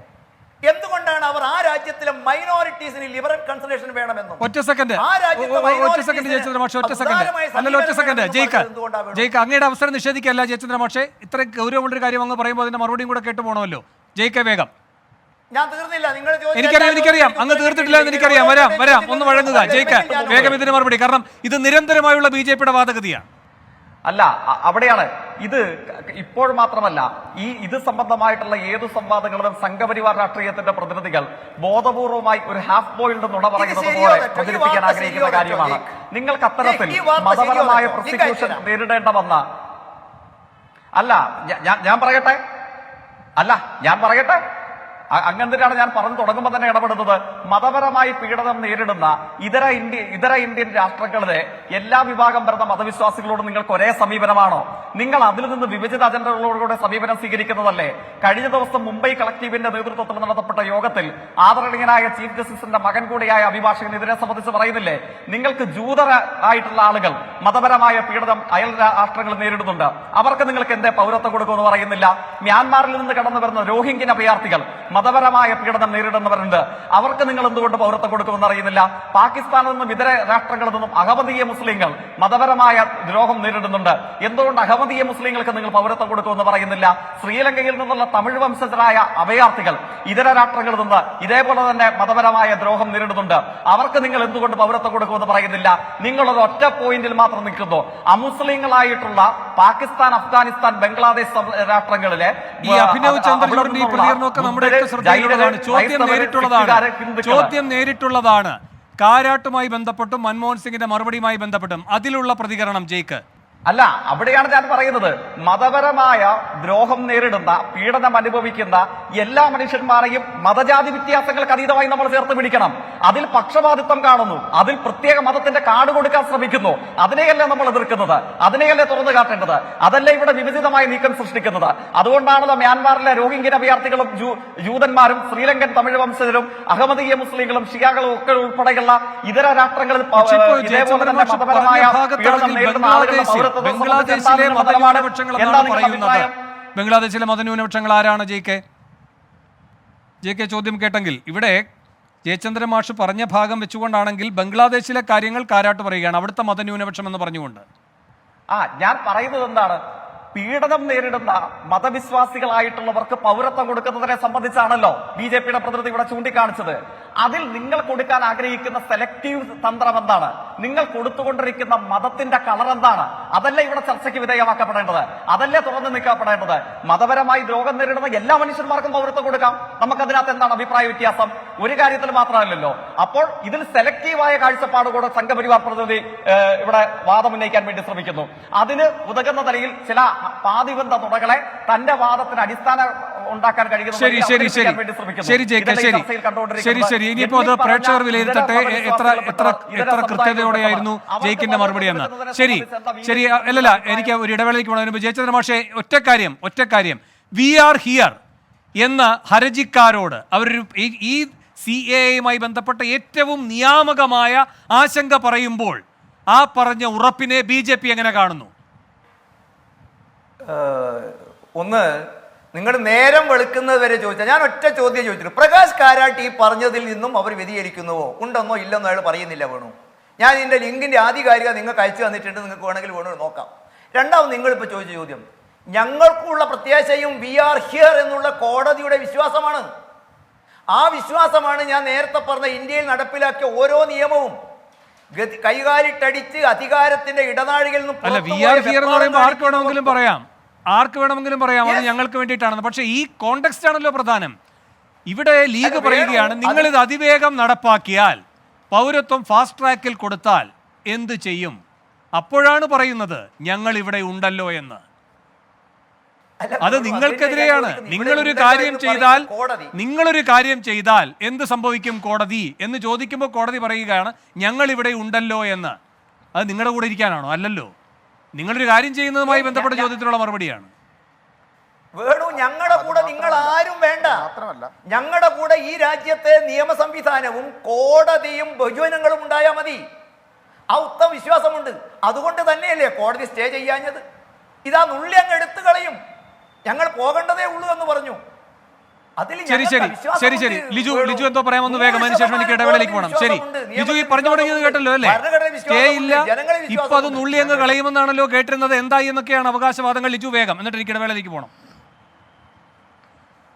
എന്തുകൊണ്ടാണ് അവർ ആ രാജ്യത്തിലെ മൈനോറിറ്റീസിന് ലിബറൽ കൺസിഡറേഷൻ വേണമെന്നോ? ഒറ്റ സെക്കൻഡ് ജയിക്ക് അങ്ങയുടെ അവസരം നിഷേധിക്കല്ല ജയചന്ദ്ര മാഷെ. ഇത്ര ഗൗരവമുള്ളൊരു കാര്യം അങ്ങ് പറയുമ്പോൾ അതിന്റെ മറുപടിയും കൂടെ കേട്ടു പോകണമല്ലോ. ജയിക്ക വേഗം. ഞാൻ തീർന്നില്ല. നിങ്ങൾ എനിക്കറിയാം അങ്ങ് തീർത്തിട്ടില്ല എന്ന് എനിക്കറിയാം. വരാം ഒന്ന് വഴങ്ങുക ജയിക്ക വേഗം ഇതിന് മറുപടി. കാരണം ഇത് നിരന്തരമായുള്ള BJPയുടെ വാദഗതിയാണ്. അല്ല, അവിടെയാണ് ഇത്. ഇപ്പോൾ മാത്രമല്ല, ഇത് സംബന്ധമായിട്ടുള്ള ഏതു സംവാദങ്ങളിലും സംഘപരിവാർ രാഷ്ട്രീയത്തിന്റെ പ്രതിനിധികൾ ബോധപൂർവമായി ഒരു ഹാഫ് ബോയിൽഡ് നുണ പറയുന്നത് പോലെ പ്രചരിപ്പിക്കാൻ ആഗ്രഹിക്കുന്ന കാര്യമാണ്. നിങ്ങൾക്ക് അത്തരത്തിൽ മതപരമായ പ്രോസിക്യൂഷൻ നേരിടേണ്ട വന്ന ഞാൻ പറയട്ടെ അങ്ങനെയാണ് ഞാൻ പറഞ്ഞു തുടങ്ങുമ്പോൾ തന്നെ ഇടപെടുന്നത്. മതപരമായി പീഡനം നേരിടുന്ന ഇതര ഇന്ത്യൻ രാഷ്ട്രങ്ങളിലെ എല്ലാ വിഭാഗം വരുന്ന മതവിശ്വാസികളോടും നിങ്ങൾക്ക് ഒരേ സമീപനമാണോ? നിങ്ങൾ അതിൽ നിന്ന് വിഭജിത അജണ്ടകളോടുകൂടെ സമീപനം സ്വീകരിക്കുന്നതല്ലേ? കഴിഞ്ഞ ദിവസം മുംബൈ കളക്ടീവിന്റെ നേതൃത്വത്തിൽ നടത്തപ്പെട്ട യോഗത്തിൽ ആദരണീയനായ ചീഫ് ജസ്റ്റിസിന്റെ മകൻ കൂടിയായ അഭിഭാഷകൻ ഇതിനെ സംബന്ധിച്ച് പറയുന്നില്ലേ? നിങ്ങൾക്ക് ജൂതരായിട്ടുള്ള ആളുകൾ മതപരമായ പീഡനം അയൽ രാഷ്ട്രങ്ങൾ നേരിടുന്നുണ്ട്, അവർക്ക് നിങ്ങൾക്ക് എന്തേ പൗരത്വം കൊടുക്കുമെന്ന് പറയുന്നില്ല? മ്യാൻമാറിൽ നിന്ന് കടന്നു വരുന്ന രോഹിംഗ്യൻ അഭയാർത്ഥികൾ മതപരമായ പീഡനം നേരിടുന്നവരുണ്ട്, അവർക്ക് നിങ്ങൾ എന്തുകൊണ്ട് പൗരത്വം കൊടുക്കുമെന്ന് അറിയുന്നില്ല? പാകിസ്ഥാനിൽ നിന്നും ഇതര രാഷ്ട്രങ്ങളിൽ നിന്നും അഹമ്മദീയ മുസ്ലിങ്ങൾ മതപരമായ ദ്രോഹം നേരിടുന്നുണ്ട്, എന്തുകൊണ്ട് അഹമ്മദീയ മുസ്ലിങ്ങൾക്ക് നിങ്ങൾ പൗരത്വം കൊടുക്കുമെന്ന് പറയുന്നില്ല? ശ്രീലങ്കയിൽ നിന്നുള്ള തമിഴ് വംശജരായ അഭയാർത്ഥികൾ ഇതര രാഷ്ട്രങ്ങളിൽ നിന്ന് ഇതേപോലെ തന്നെ മതപരമായ ദ്രോഹം നേരിടുന്നുണ്ട്, അവർക്ക് നിങ്ങൾ എന്തുകൊണ്ട് പൗരത്വം കൊടുക്കുമെന്ന് പറയുന്നില്ല? നിങ്ങളൊരു ഒറ്റ പോയിന്റിൽ മാത്രം നിൽക്കുന്നു. അമുസ്ലിങ്ങളായിട്ടുള്ള പാകിസ്ഥാൻ, അഫ്ഗാനിസ്ഥാൻ, ബംഗ്ലാദേശ് രാഷ്ട്രങ്ങളിലെ ഈ അഭിനവ് ചന്ദ്രചൂഡിന്റെ ഈ പ്രതികരണമൊക്കെ നമ്മുടെ ശ്രദ്ധയിലുള്ളതാണ്. ചോദ്യം നേരിട്ടുള്ളതാണ്. കാരാട്ടുമായി ബന്ധപ്പെട്ടും മൻമോഹൻ സിംഗിന്റെ മറുപടിയുമായി ബന്ധപ്പെട്ടും അതിലുള്ള പ്രതികരണം ജയിക്ക്. അല്ല, അവിടെയാണ് ഞാൻ പറയുന്നത്. മതപരമായ ദ്രോഹം നേരിടുന്ന, പീഡനം അനുഭവിക്കുന്ന എല്ലാ മനുഷ്യന്മാരെയും മതജാതി വ്യത്യാസങ്ങൾക്ക് അതീതമായി നമ്മൾ ചേർത്ത് പിടിക്കണം. അതിൽ പക്ഷപാതിത്വം കാണുന്നു, അതിൽ പ്രത്യേക മതത്തിന്റെ കാർഡ് കൊടുക്കാൻ ശ്രമിക്കുന്നു, അതിനെയല്ലേ നമ്മൾ എതിർക്കുന്നത്, അതിനെയല്ലേ തുറന്നു കാട്ടേണ്ടത്? അതല്ലേ ഇവിടെ വിഭജിതമായ നീക്കം സൃഷ്ടിക്കുന്നത്? അതുകൊണ്ടാണല്ലോ മ്യാൻമാറിലെ രോഹിംഗ്യൻ അഭയാർത്ഥികളും ജൂതന്മാരും ശ്രീലങ്കൻ തമിഴ് വംശജരും അഹമ്മദീയ മുസ്ലിങ്ങളും ഷിയാകളും ഒക്കെ ഉൾപ്പെടെയുള്ള ഇതര രാഷ്ട്രങ്ങളിൽ ഇതേപോലെ തന്നെ മതപരമായ പീഡനം നേരിടുന്ന ആളുകളുടെ ബംഗ്ലാദേശിലെ മതന്യൂനപക്ഷങ്ങൾ എന്നാണ് പറയുന്നത്. ബംഗ്ലാദേശിലെ മതന്യൂനപക്ഷങ്ങൾ ആരാണ് ജെ കെ ചോദ്യം കേട്ടെങ്കിൽ ഇവിടെ ജയചന്ദ്രൻ മാഷ് പറഞ്ഞ ഭാഗം വെച്ചുകൊണ്ടാണെങ്കിൽ ബംഗ്ലാദേശിലെ കാര്യങ്ങൾ കാരാട്ട് പറയുകയാണ്, അവിടുത്തെ മതന്യൂനപക്ഷം എന്ന് പറഞ്ഞുകൊണ്ട്. ഞാൻ പറയുന്നത് എന്താണ്? പീഡനം നേരിടുന്ന മതവിശ്വാസികളായിട്ടുള്ളവർക്ക് പൗരത്വം കൊടുക്കുന്നതിനെ സംബന്ധിച്ചാണല്ലോ BJPയുടെ പ്രതിനിധി ഇവിടെ ചൂണ്ടിക്കാണിച്ചത്. അതിൽ നിങ്ങൾ കൊടുക്കാൻ ആഗ്രഹിക്കുന്ന സെലക്റ്റീവ് തന്ത്രം എന്താണ്? നിങ്ങൾ കൊടുത്തുകൊണ്ടിരിക്കുന്ന മതത്തിന്റെ കളർ എന്താണ്? അതല്ലേ ഇവിടെ ചർച്ചയ്ക്ക് വിധേയമാക്കപ്പെടേണ്ടത്? അതല്ലേ തുറന്നു നിൽക്കപ്പെടേണ്ടത്? മതപരമായി ദ്രോഹം നേരിടുന്ന എല്ലാ മനുഷ്യന്മാർക്കും പൗരത്വം കൊടുക്കാം. നമുക്കതിനകത്ത് എന്താണ് അഭിപ്രായ വ്യത്യാസം? ഒരു കാര്യത്തിൽ മാത്രമല്ലല്ലോ. അപ്പോൾ ഇതിൽ സെലക്റ്റീവായ കാഴ്ചപ്പാടുകൂടെ സംഘപരിവാർ പ്രതിനിധി ഇവിടെ വാദമുന്നയിക്കാൻ വേണ്ടി ശ്രമിക്കുന്നു. അതിന് ഉതകുന്ന നിലയിൽ ചില പാതിബന്ധ നുണകളെ തന്റെ വാദത്തിന് അടിസ്ഥാനം ഉണ്ടാക്കാൻ കഴിയുന്ന ഇനിയിപ്പോ അത് പ്രേക്ഷകർ വിലയിരുത്തട്ടെ എത്ര കൃത്യതയോടെയായിരുന്നു ജയിക്കിന്റെ മറുപടി എന്ന്. ശരി അല്ലല്ല, എനിക്ക് ഒരു ഇടവേളയ്ക്ക് പോകണം. ജയചന്ദ്ര മാഷെ, ഒറ്റ കാര്യം വി ആർ ഹിയർ എന്ന ഹർജിക്കാരോട് അവരൊരു ഈ CAA-യുമായി ബന്ധപ്പെട്ട ഏറ്റവും നിയാമകമായ ആശങ്ക പറയുമ്പോൾ ആ പറഞ്ഞ ഉറപ്പിനെ BJP എങ്ങനെ കാണുന്നു? ഒന്ന്, നിങ്ങൾ നേരം വെളുക്കുന്നത് വരെ ചോദിച്ചാൽ ഞാൻ ഒറ്റ ചോദ്യം ചോദിച്ചിട്ടു. പ്രകാശ് കാരാട്ട് ഈ പറഞ്ഞതിൽ നിന്നും അവർ വ്യതിചലിക്കുന്നുവോ? ഉണ്ടെന്നോ ഇല്ലെന്നോ അയാൾ പറയുന്നില്ല. വേണു, ഞാൻ ഇതിൻ്റെ ലിങ്കിൻ്റെ ആധികാരിക നിങ്ങൾക്ക് അയച്ചു തന്നിട്ടുണ്ട്. നിങ്ങൾക്ക് വേണമെങ്കിൽ വേണു നോക്കാം. രണ്ടാമത്, നിങ്ങളിപ്പോൾ ചോദിച്ച ചോദ്യം ഞങ്ങൾക്കുള്ള പ്രത്യാശയും വി ആർ ഹിയർ എന്നുള്ള കോടതിയുടെ വിശ്വാസമാണ്. ആ വിശ്വാസമാണ് ഞാൻ നേരത്തെ പറഞ്ഞ ഇന്ത്യയിൽ നടപ്പിലാക്കിയ ഓരോ നിയമവും കൈകാലിട്ടടിച്ച് അധികാരത്തിന്റെ ഇടനാഴികളിൽ നിന്ന് ആർക്ക് വേണമെങ്കിലും പറയാം അത് ഞങ്ങൾക്ക് വേണ്ടിയിട്ടാണെന്ന്. പക്ഷെ ഈ കോണ്ടെക്സ്റ്റ് ആണല്ലോ പ്രധാനം. ഇവിടെ ലീഗ് പറയുകയാണ്, നിങ്ങൾ ഇത് അതിവേഗം നടപ്പാക്കിയാൽ, പൗരത്വം ഫാസ്റ്റ് ട്രാക്കിൽ കൊടുത്താൽ എന്ത് ചെയ്യും? അപ്പോഴാണ് പറയുന്നത് ഞങ്ങൾ ഇവിടെ ഉണ്ടല്ലോ എന്ന്. അത് നിങ്ങൾക്കെതിരെയാണ്. നിങ്ങളൊരു കാര്യം ചെയ്താൽ എന്ത് സംഭവിക്കും കോടതി എന്ന് ചോദിക്കുമ്പോൾ കോടതി പറയുകയാണ് ഞങ്ങൾ ഇവിടെ ഉണ്ടല്ലോ എന്ന്. അത് നിങ്ങളുടെ കൂടെ ഇരിക്കാനാണോ? അല്ലല്ലോ. നിങ്ങളൊരു കാര്യം ചെയ്യുന്നതുമായി ബന്ധപ്പെട്ട ചോദ്യത്തിനുള്ള മറുപടിയാണ്. വേണു, ഞങ്ങളുടെ കൂടെ നിങ്ങൾ ആരും വേണ്ട. ഞങ്ങളുടെ കൂടെ ഈ രാജ്യത്തെ നിയമ സംവിധാനവും കോടതിയും ബഹുജനങ്ങളും ഉണ്ടായാൽ മതി. ആ ഉത്തമ വിശ്വാസമുണ്ട്. അതുകൊണ്ട് തന്നെയല്ലേ കോടതി സ്റ്റേ ചെയ്യാഞ്ഞത്. ഇതാ നുള്ളി അങ്ങ് എടുത്തു കളയും, ഞങ്ങൾ പോകേണ്ടതേ ഉള്ളൂ എന്ന് പറഞ്ഞു. ശരി ലിജു എന്തോ പറയാമെന്ന് വേഗം, അതിനുശേഷം എനിക്ക് ഇടവേളയിലേക്ക് പോകണം. ശരി ലിജു, ഈ പറഞ്ഞു തുടങ്ങിയത് കേട്ടല്ലോ അല്ലേ? സ്റ്റേ ഇല്ല, ഇപ്പൊ അത് നുള്ളി അങ്ങ് കളയുമെന്നാണല്ലോ കേട്ടിരുന്നത്. എന്തായി എന്നൊക്കെയാണ് അവകാശവാദങ്ങൾ. ലിജു വേഗം, എന്നിട്ട് എനിക്ക് ഇടവേളയിലേക്ക് പോകണം.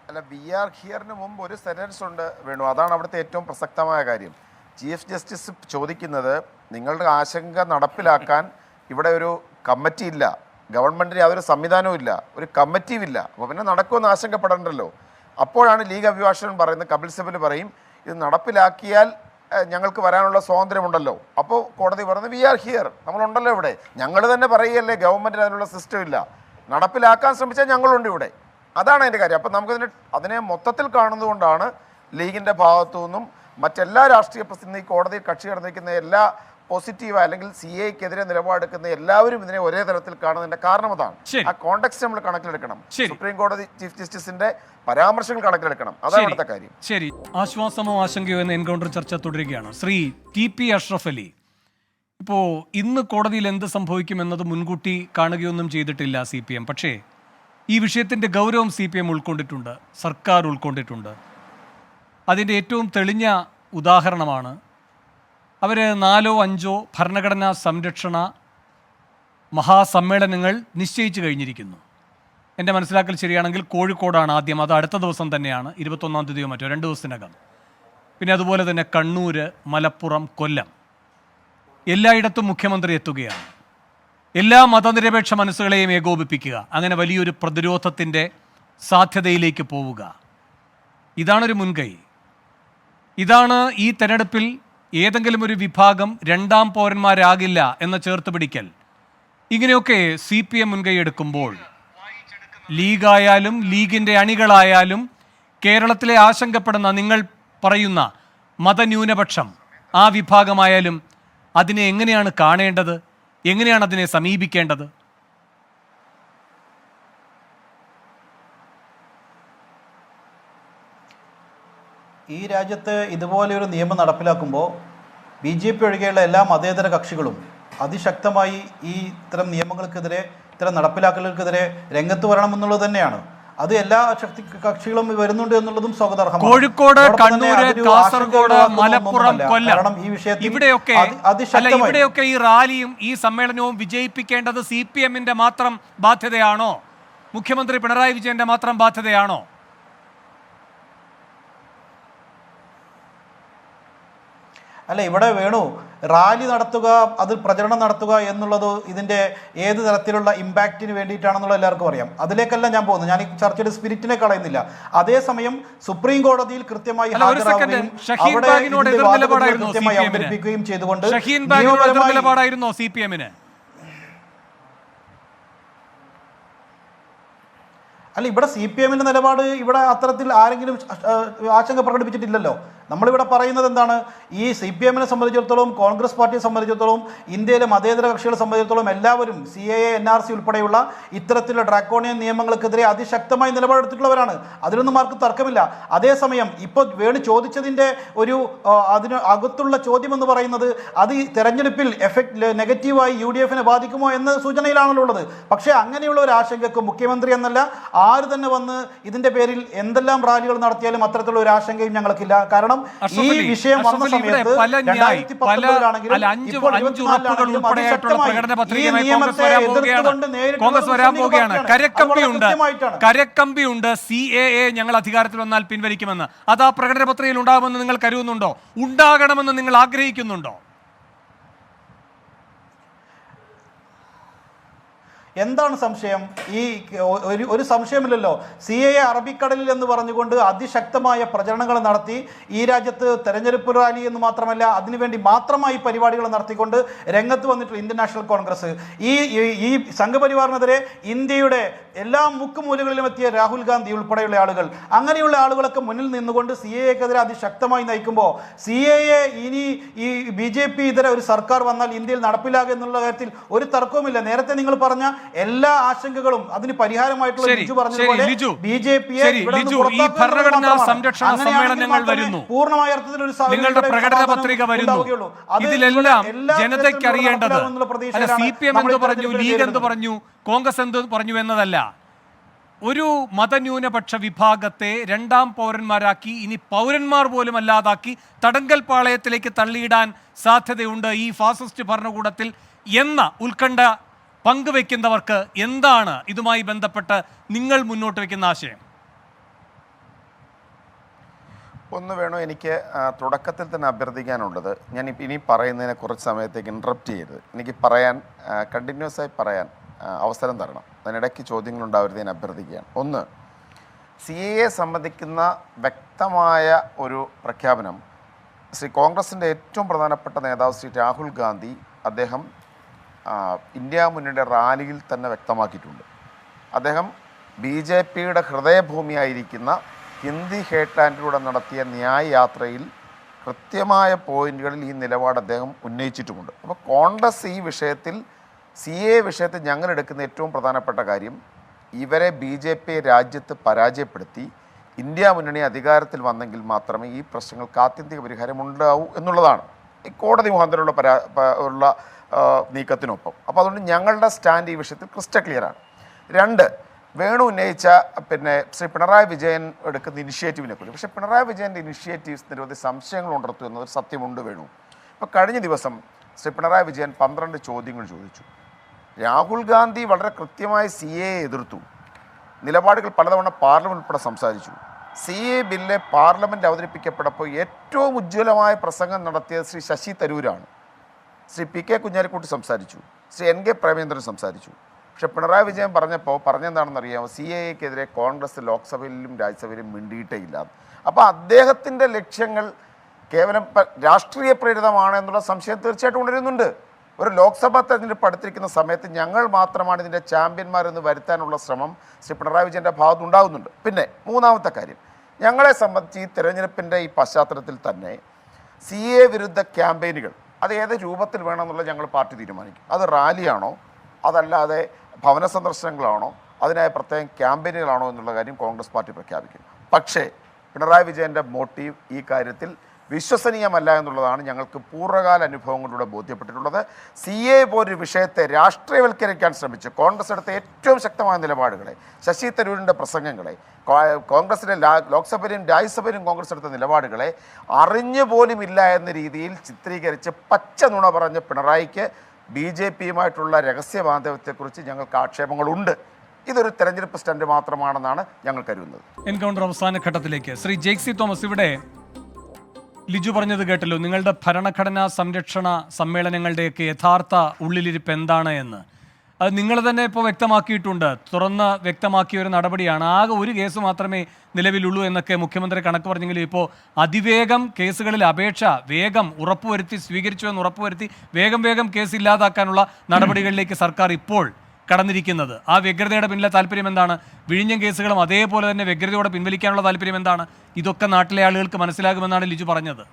അല്ല, വി ആർ ഹിയറിന് മുമ്പ് ഒരു സെന്റൻസ് ഉണ്ട് വേണു. അതാണ് അവിടുത്തെ ഏറ്റവും പ്രസക്തമായ കാര്യം. ചീഫ് ജസ്റ്റിസ് ചോദിക്കുന്നത് നിങ്ങളുടെ ആശങ്ക നടപ്പിലാക്കാൻ ഇവിടെ ഒരു കമ്മിറ്റി ഇല്ല, ഗവൺമെന്റിന് യാതൊരു സംവിധാനവും ഇല്ല, ഒരു കമ്മിറ്റിയും ഇല്ല. അപ്പോൾ പിന്നെ നടക്കുമെന്ന് ആശങ്കപ്പെടണ്ടല്ലോ. അപ്പോഴാണ് ലീഗ് അഭിഭാഷകൻ പറയുന്നത്, കപിൽ സിബൽ പറയും ഇത് നടപ്പിലാക്കിയാൽ ഞങ്ങൾക്ക് വരാനുള്ള സ്വാതന്ത്ര്യമുണ്ടല്ലോ. അപ്പോൾ കോടതി പറയുന്നത് വി ആർ ഹിയർ, നമ്മളുണ്ടല്ലോ ഇവിടെ. ഞങ്ങൾ തന്നെ പറയുകയല്ലേ ഗവൺമെൻറ്റിന് അതിനുള്ള സിസ്റ്റം ഇല്ല, നടപ്പിലാക്കാൻ ശ്രമിച്ചാൽ ഞങ്ങളുണ്ട് ഇവിടെ. അതാണ് അതിൻ്റെ കാര്യം. അപ്പം അതിനെ മൊത്തത്തിൽ കാണുന്നതുകൊണ്ടാണ് ലീഗിൻ്റെ ഭാഗത്തു നിന്നും മറ്റെല്ലാ രാഷ്ട്രീയ പ്രതിനിധി കോടതിയിൽ കക്ഷി കടന്നിരിക്കുന്ന എല്ലാ പോസിറ്റീവ് അല്ലെങ്കിൽ CAക്കെതിരെ നിലപാടെടുക്കുന്ന എല്ലാവരും ഇതിനെ ഒരേ തരത്തിൽ കാണുന്നതിന്റെ കാരണം അതാണ്. ആ കോണ്ടെക്സ്റ്റ് നമ്മൾ കണക്കിലെടുക്കണം. സുപ്രീം കോടതി ചീഫ് ജസ്റ്റിസിന്റെ പരാമർശങ്ങൾ കണക്കിലെടുക്കണം. അതാണ് അടുത്ത കാര്യം. ശരി, ആശ്വാസമോ ആശങ്കയോ എന്ന എൻകൗണ്ടർ ചർച്ച തുടരുകയാണ്. ശ്രീ TP അഷ്റഫ് അലി, ഇപ്പോൾ ഇന്ന് കോടതിയിൽ എന്ത് സംഭവിക്കുമെന്നത് മുൻകൂട്ടി കാണുകയൊന്നും ചെയ്തിട്ടില്ല CPM. പക്ഷേ ഈ വിഷയത്തിന്റെ ഗൗരവം CPM ഉൾക്കൊണ്ടിട്ടുണ്ട്, സർക്കാർ ഉൾക്കൊണ്ടിട്ടുണ്ട്. അതിൻ്റെ ഏറ്റവും തെളിഞ്ഞ ഉദാഹരണമാണ് അവർ 4-5 ഭരണഘടനാ സംരക്ഷണ മഹാസമ്മേളനങ്ങൾ നിശ്ചയിച്ചു കഴിഞ്ഞിരിക്കുന്നു. എൻ്റെ മനസ്സിലാക്കൽ ശരിയാണെങ്കിൽ കോഴിക്കോടാണ് ആദ്യം, അത് അടുത്ത ദിവസം തന്നെയാണ്, 21-ാം തീയതിയോ മറ്റോ, 2 ദിവസത്തിനകം. പിന്നെ അതുപോലെ തന്നെ കണ്ണൂർ, മലപ്പുറം, കൊല്ലം, എല്ലായിടത്തും മുഖ്യമന്ത്രി എത്തുകയാണ്. എല്ലാ മതനിരപേക്ഷ മനസ്സുകളെയും ഏകോപിപ്പിക്കുക, അങ്ങനെ വലിയൊരു പ്രതിരോധത്തിൻ്റെ സാധ്യതയിലേക്ക് പോവുക. ഇതാണൊരു മുൻകൈ. ഇതാണ് ഈ തെരഞ്ഞെടുപ്പിൽ ഏതെങ്കിലും ഒരു വിഭാഗം രണ്ടാം പൗരന്മാരാകില്ല എന്ന ചേർത്ത് പിടിക്കൽ. ഇങ്ങനെയൊക്കെ CPM മുൻകൈ എടുക്കുമ്പോൾ ലീഗായാലും ലീഗിൻ്റെ അണികളായാലും കേരളത്തിലെ ആശങ്കപ്പെടുന്ന നിങ്ങൾ പറയുന്ന മതന്യൂനപക്ഷം ആ വിഭാഗമായാലും അതിനെ എങ്ങനെയാണ് കാണേണ്ടത്? എങ്ങനെയാണ് അതിനെ സമീപിക്കേണ്ടത്? ഈ രാജ്യത്ത് ഇതുപോലെയൊരു നിയമം നടപ്പിലാക്കുമ്പോൾ BJP ഒഴികെയുള്ള എല്ലാ മതേതര കക്ഷികളും അതിശക്തമായി ഈ ഇത്തരം നിയമങ്ങൾക്കെതിരെ, ഇത്തരം നടപ്പിലാക്കലുകൾക്കെതിരെ രംഗത്ത് വരണമെന്നുള്ളത് തന്നെയാണ്. അത് എല്ലാ കക്ഷികളും വരുന്നുണ്ട് എന്നുള്ളതും സ്വാഗതാർഹമാണ്. കോഴിക്കോട്, കണ്ണൂർ, കാസർഗോഡ്, മലപ്പുറം, കൊല്ലം, ഇവിടെയൊക്കെ ഈ റാലിയും ഈ സമ്മേളനവും വിജയിപ്പിക്കേണ്ടത് CPM-ന്റെ മാത്രം ബാധ്യതയാണോ? മുഖ്യമന്ത്രി പിണറായി വിജയന്റെ മാത്രം ബാധ്യതയാണോ? അല്ല, ഇവിടെ വേണു റാലി നടത്തുക, അത് പ്രചരണം നടത്തുക എന്നുള്ളത് ഇതിന്റെ ഏത് തരത്തിലുള്ള ഇമ്പാക്റ്റിന് വേണ്ടിയിട്ടാണെന്നുള്ള എല്ലാവർക്കും അറിയാം. അതിലേക്കല്ല ഞാൻ പോകുന്നത്. ഞാൻ ഈ ചർച്ചയുടെ സ്പിരിറ്റിനെ കളയുന്നില്ല. അതേസമയം സുപ്രീം കോടതിയിൽ കൃത്യമായി ഹാജരാവുകയും അവിടെ ഇതിന്റെ വാദഗതികൾ കൃത്യമായി അവതരിപ്പിക്കുകയും ചെയ്തുകൊണ്ട് നിലപാടായിരുന്നോ CPM-ന്? അല്ല, ഇവിടെ CPM-ന്റെ നിലപാട് ഇവിടെ അത്തരത്തിൽ ആരെങ്കിലും ആശങ്ക പ്രകടിപ്പിച്ചിട്ടില്ലല്ലോ. നമ്മളിവിടെ പറയുന്നത് എന്താണ്, ഈ CPM-നെ സംബന്ധിച്ചിടത്തോളം, കോൺഗ്രസ് പാർട്ടിയെ സംബന്ധിച്ചിടത്തോളം, ഇന്ത്യയിലെ മതേതര കക്ഷികളെ സംബന്ധിച്ചിടത്തോളം എല്ലാവരും CAA NRC ഉൾപ്പെടെയുള്ള ഇത്തരത്തിലുള്ള ഡ്രാക്കോണിയൻ നിയമങ്ങൾക്കെതിരെ അതിശക്തമായി നിലപാടെടുത്തിട്ടുള്ളവരാണ്. അതിലൊന്നും ആർക്കും തർക്കമില്ല. അതേസമയം ഇപ്പോൾ വേണു ചോദിച്ചതിൻ്റെ ഒരു അതിന് അകത്തുള്ള ചോദ്യം എന്ന് പറയുന്നത് അത് ഈ തെരഞ്ഞെടുപ്പിൽ നെഗറ്റീവായി UDF-നെ ബാധിക്കുമോ എന്ന സൂചനയിലാണല്ലോ ഉള്ളത്. പക്ഷേ അങ്ങനെയുള്ള ഒരു ആശങ്കക്ക് മുഖ്യമന്ത്രി എന്നല്ല ആര് തന്നെ വന്ന് ഇതിന്റെ പേരിൽ എന്തെല്ലാം റാലികൾ നടത്തിയാലും അത്തരത്തിലുള്ള ഒരു ആശങ്കയും ഞങ്ങൾക്കില്ല. കാരണം ഈ വിഷയം വന്ന സമയത്ത് 2019-ലാണെങ്കിലും ഇപ്പോൾ 2024-ലാണെങ്കിലും ഈ നിയമത്തെ എതിർത്തുകൊണ്ട് കരക്കമ്പിയുണ്ട്. CAA ഞങ്ങൾ അധികാരത്തിൽ വന്നാൽ പിൻവലിക്കുമെന്ന്. അത് ആ പ്രകടന പത്രികയിൽ ഉണ്ടാകുമെന്ന് നിങ്ങൾ കരുതുന്നുണ്ടോ? ഉണ്ടാകണമെന്ന് നിങ്ങൾ ആഗ്രഹിക്കുന്നുണ്ടോ? എന്താണ് സംശയം? ഈ ഒരു സംശയമില്ലല്ലോ. CAA അറബിക്കടലിൽ എന്ന് പറഞ്ഞുകൊണ്ട് അതിശക്തമായ പ്രചരണങ്ങൾ നടത്തി ഈ രാജ്യത്ത് തെരഞ്ഞെടുപ്പ് റാലി എന്ന് മാത്രമല്ല അതിനുവേണ്ടി മാത്രമായി പരിപാടികൾ നടത്തിക്കൊണ്ട് രംഗത്ത് വന്നിട്ടുള്ള ഇന്ത്യൻ നാഷണൽ കോൺഗ്രസ്, ഈ സംഘപരിവാറിനെതിരെ ഇന്ത്യയുടെ എല്ലാ മുക്കുമൂലകളിലും എത്തിയ രാഹുൽ ഗാന്ധി ഉൾപ്പെടെയുള്ള ആളുകൾ, അങ്ങനെയുള്ള ആളുകളൊക്കെ മുന്നിൽ നിന്നുകൊണ്ട് CAA-ക്കെതിരെ അതിശക്തമായി നയിക്കുമ്പോൾ CAA ഇനി ഈ BJP ഇതര ഒരു സർക്കാർ വന്നാൽ ഇന്ത്യയിൽ നടപ്പിലാകുക എന്നുള്ള കാര്യത്തിൽ ഒരു തർക്കവുമില്ല. നേരത്തെ നിങ്ങൾ പറഞ്ഞ എല്ലാ ആശങ്കകളും അതിന് പരിഹാരമായിട്ടുള്ള ലിജു പറഞ്ഞതുപോലെ BJP-യെ ഈ ഭരണഘടനാ സംരക്ഷണ സമ്മേളനങ്ങൾ വരുന്നു, പൂർണ്ണമായ അർത്ഥത്തിൽ ഒരു നിങ്ങളുടെ പ്രകടന പത്രിക വരുന്നു. ഇതിലെല്ലാം ജനതയ്ക്ക് അറിയേണ്ടത് CPM എന്ത് പറഞ്ഞു, ലീഗ് എന്ത് പറഞ്ഞു, കോൺഗ്രസ് എന്ത് പറഞ്ഞു എന്നതല്ല. ഒരു മതന്യൂനപക്ഷ വിഭാഗത്തെ രണ്ടാം പൗരന്മാരാക്കി, ഇനി പൗരന്മാർ പോലും അല്ലാതാക്കി തടങ്കൽ പാളയത്തിലേക്ക് തള്ളിയിടാൻ സാധ്യതയുണ്ട് ഈ ഫാസിസ്റ്റ് ഭരണകൂടത്തിൽ എന്ന ഉത്കണ്ഠ പങ്കുവെക്കുന്നവർക്ക് എന്താണ് ഇതുമായി ബന്ധപ്പെട്ട് നിങ്ങൾ മുന്നോട്ട് വയ്ക്കുന്ന ആശയം? ഒന്ന് വേണോ, എനിക്ക് തുടക്കത്തിൽ തന്നെ അഭ്യർത്ഥിക്കാനുള്ളത്, ഞാൻ ഇനി പറയുന്നതിനെ കുറച്ച് സമയത്തേക്ക് ഇൻട്രപ്റ്റ് ചെയ്യരുത്. എനിക്ക് പറയാൻ കണ്ടിന്യൂസ് ആയി പറയാൻ അവസരം തരണം. അതിനിടയ്ക്ക് ചോദ്യങ്ങളുണ്ടാവരുത് ഞാൻ അഭ്യർത്ഥിക്കുകയാണ്. ഒന്ന്, CAA സംബന്ധിക്കുന്ന വ്യക്തമായ ഒരു പ്രഖ്യാപനം കോൺഗ്രസിൻ്റെ ഏറ്റവും പ്രധാനപ്പെട്ട നേതാവ് ശ്രീ രാഹുൽ ഗാന്ധി അദ്ദേഹം ഇന്ത്യ മുന്നണിയുടെ റാലിയിൽ തന്നെ വ്യക്തമാക്കിയിട്ടുണ്ട്. അദ്ദേഹം BJP-യുടെ ഹൃദയഭൂമിയായിരിക്കുന്ന ഹിന്ദി ഹേട്ട്ലാൻഡിലൂടെ നടത്തിയ ന്യായ യാത്രയിൽ കൃത്യമായ പോയിന്റുകളിൽ ഈ നിലപാട് അദ്ദേഹം ഉന്നയിച്ചിട്ടുമുണ്ട്. അപ്പോൾ കോൺഗ്രസ് ഈ വിഷയത്തിൽ CAA വിഷയത്തിൽ ഞങ്ങൾ എടുക്കുന്ന ഏറ്റവും പ്രധാനപ്പെട്ട കാര്യം, ഇവരെ BJP രാജ്യത്ത് പരാജയപ്പെടുത്തി ഇന്ത്യ മുന്നണി അധികാരത്തിൽ വന്നെങ്കിൽ മാത്രമേ ഈ പ്രശ്നങ്ങൾക്ക് ആത്യന്തിക പരിഹാരം ഉണ്ടാവൂ എന്നുള്ളതാണ് ഈ കോടതി മുഖാന്തരമുള്ള നീക്കത്തിനൊപ്പം. അപ്പോൾ അതുകൊണ്ട് ഞങ്ങളുടെ സ്റ്റാൻഡ് ഈ വിഷയത്തിൽ ക്രിസ്റ്റൽ ക്ലിയറാണ്. രണ്ട്, വേണു ഉന്നയിച്ച ശ്രീ പിണറായി വിജയൻ എടുക്കുന്ന ഇനിഷ്യേറ്റീവിനെ കുറിച്ച്. പക്ഷേ പിണറായി വിജയൻ്റെ ഇനിഷ്യേറ്റീവ്സ് നിരവധി സംശയങ്ങൾ ഉണർത്തും എന്നൊരു സത്യമുണ്ട് വേണു. ഇപ്പോൾ കഴിഞ്ഞ ദിവസം ശ്രീ പിണറായി വിജയൻ 12 ചോദ്യങ്ങൾ ചോദിച്ചു. രാഹുൽ ഗാന്ധി വളരെ കൃത്യമായി CAA എതിർത്തു. നിലപാടുകൾ പലതവണ പാർലമെന്റ് ഉൾപ്പെടെ സംസാരിച്ചു. CAA ബില്ല് പാർലമെന്റ് അവതരിപ്പിക്കപ്പെട്ടപ്പോൾ ഏറ്റവും ഉജ്ജ്വലമായ പ്രസംഗം നടത്തിയത് ശ്രീ ശശി തരൂരാണ്. ശ്രീ PK കുഞ്ഞാലിക്കുട്ടി സംസാരിച്ചു, ശ്രീ NK പ്രേമചന്ദ്രൻ സംസാരിച്ചു. പക്ഷെ പിണറായി വിജയൻ പറഞ്ഞെന്താണെന്നറിയാമോ, CAA-ക്കെതിരെ കോൺഗ്രസ് ലോക്സഭയിലും രാജ്യസഭയിലും മിണ്ടിയിട്ടേ ഇല്ല. അപ്പോൾ അദ്ദേഹത്തിൻ്റെ ലക്ഷ്യങ്ങൾ കേവലം രാഷ്ട്രീയ പ്രേരിതമാണ് എന്നുള്ള സംശയം തീർച്ചയായിട്ടും ഉണരുന്നുണ്ട്. ഒരു ലോക്സഭാ തെരഞ്ഞെടുപ്പ് അടുത്തിരിക്കുന്ന സമയത്ത് ഞങ്ങൾ മാത്രമാണ് ഇതിൻ്റെ ചാമ്പ്യന്മാരെന്ന് വരുത്താനുള്ള ശ്രമം ശ്രീ പിണറായി വിജയൻ്റെ ഭാഗത്തുണ്ടാകുന്നുണ്ട്. പിന്നെ മൂന്നാമത്തെ കാര്യം, ഞങ്ങളെ സംബന്ധിച്ച് ഈ തെരഞ്ഞെടുപ്പിൻ്റെ ഈ പശ്ചാത്തലത്തിൽ തന്നെ CAA വിരുദ്ധ ക്യാമ്പയിനുകൾ അത് ഏത് രൂപത്തിൽ വേണമെന്നുള്ളത് ഞങ്ങൾ പാർട്ടി തീരുമാനിക്കും. അത് റാലിയാണോ, അതല്ലാതെ ഭവന സന്ദർശനങ്ങളാണോ, അതിനായ പ്രത്യേകം ക്യാമ്പയിനുകളാണോ എന്നുള്ള കാര്യം കോൺഗ്രസ് പാർട്ടി പ്രഖ്യാപിക്കും. പക്ഷേ പിണറായി വിജയൻ്റെ മോട്ടീവ് ഈ കാര്യത്തിൽ വിശ്വസനീയമല്ല എന്നുള്ളതാണ് ഞങ്ങൾക്ക് പൂർവ്വകാല അനുഭവങ്ങളിലൂടെ ബോധ്യപ്പെട്ടിട്ടുള്ളത്. CAA പോലൊരു വിഷയത്തെ രാഷ്ട്രീയവൽക്കരിക്കാൻ ശ്രമിച്ച് കോൺഗ്രസ് എടുത്ത ഏറ്റവും ശക്തമായ നിലപാടുകളെ, ശശി തരൂരിൻ്റെ പ്രസംഗങ്ങളെ, കോൺഗ്രസിലെ ലോക്സഭയിലും രാജ്യസഭയിലും കോൺഗ്രസ് എടുത്ത നിലപാടുകളെ അറിഞ്ഞു പോലുമില്ല എന്ന രീതിയിൽ ചിത്രീകരിച്ച് പച്ച നുണ പറഞ്ഞ പിണറായിക്ക് BJP-യുമായിട്ടുള്ള രഹസ്യ ബാന്ധവത്തെക്കുറിച്ച് ഞങ്ങൾക്ക് ആക്ഷേപങ്ങളുണ്ട്. ഇതൊരു തെരഞ്ഞെടുപ്പ് സ്റ്റണ്ട് മാത്രമാണെന്നാണ് ഞങ്ങൾ കരുതുന്നത്. എൻകൗണ്ടർ അവസാന ഘട്ടത്തിലേക്ക് ശ്രീ ജെയ്സി തോമസ്, ഇവിടെ ലിജു പറഞ്ഞത് കേട്ടല്ലോ, നിങ്ങളുടെ ഭരണഘടനാ സംരക്ഷണ സമ്മേളനങ്ങളുടെയൊക്കെ യഥാർത്ഥ ഉള്ളിലിരിപ്പ് എന്താണ് എന്ന്. അത് നിങ്ങൾ തന്നെ ഇപ്പോൾ വ്യക്തമാക്കിയിട്ടുണ്ട്, തുറന്ന് വ്യക്തമാക്കിയ ഒരു നടപടിയാണ്. ആകെ ഒരു കേസ് മാത്രമേ നിലവിലുള്ളൂ എന്നൊക്കെ മുഖ്യമന്ത്രി കണക്ക് പറഞ്ഞെങ്കിലും ഇപ്പോൾ അതിവേഗം കേസുകളിൽ അപേക്ഷ വേഗം ഉറപ്പുവരുത്തി സ്വീകരിച്ചു എന്ന് ഉറപ്പുവരുത്തി വേഗം കേസ് ഇല്ലാതാക്കാനുള്ള നടപടികളിലേക്ക് സർക്കാർ ഇപ്പോൾ കടന്നിരിക്കുന്നത്. ആ വ്യഗ്രതയുടെ പിന്നിലെ താല്പര്യം എന്താണ്? വിഴിഞ്ഞം കേസുകളും അതേപോലെ തന്നെ വ്യഗ്രതയോടെ പിൻവലിക്കാനുള്ള താല്പര്യം എന്താണ്? ഇതൊക്കെ നാട്ടിലെ ആളുകൾക്ക് മനസ്സിലാകുമെന്നാണ് ലിജു പറഞ്ഞത്.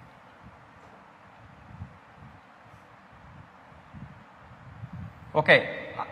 ഓക്കെ,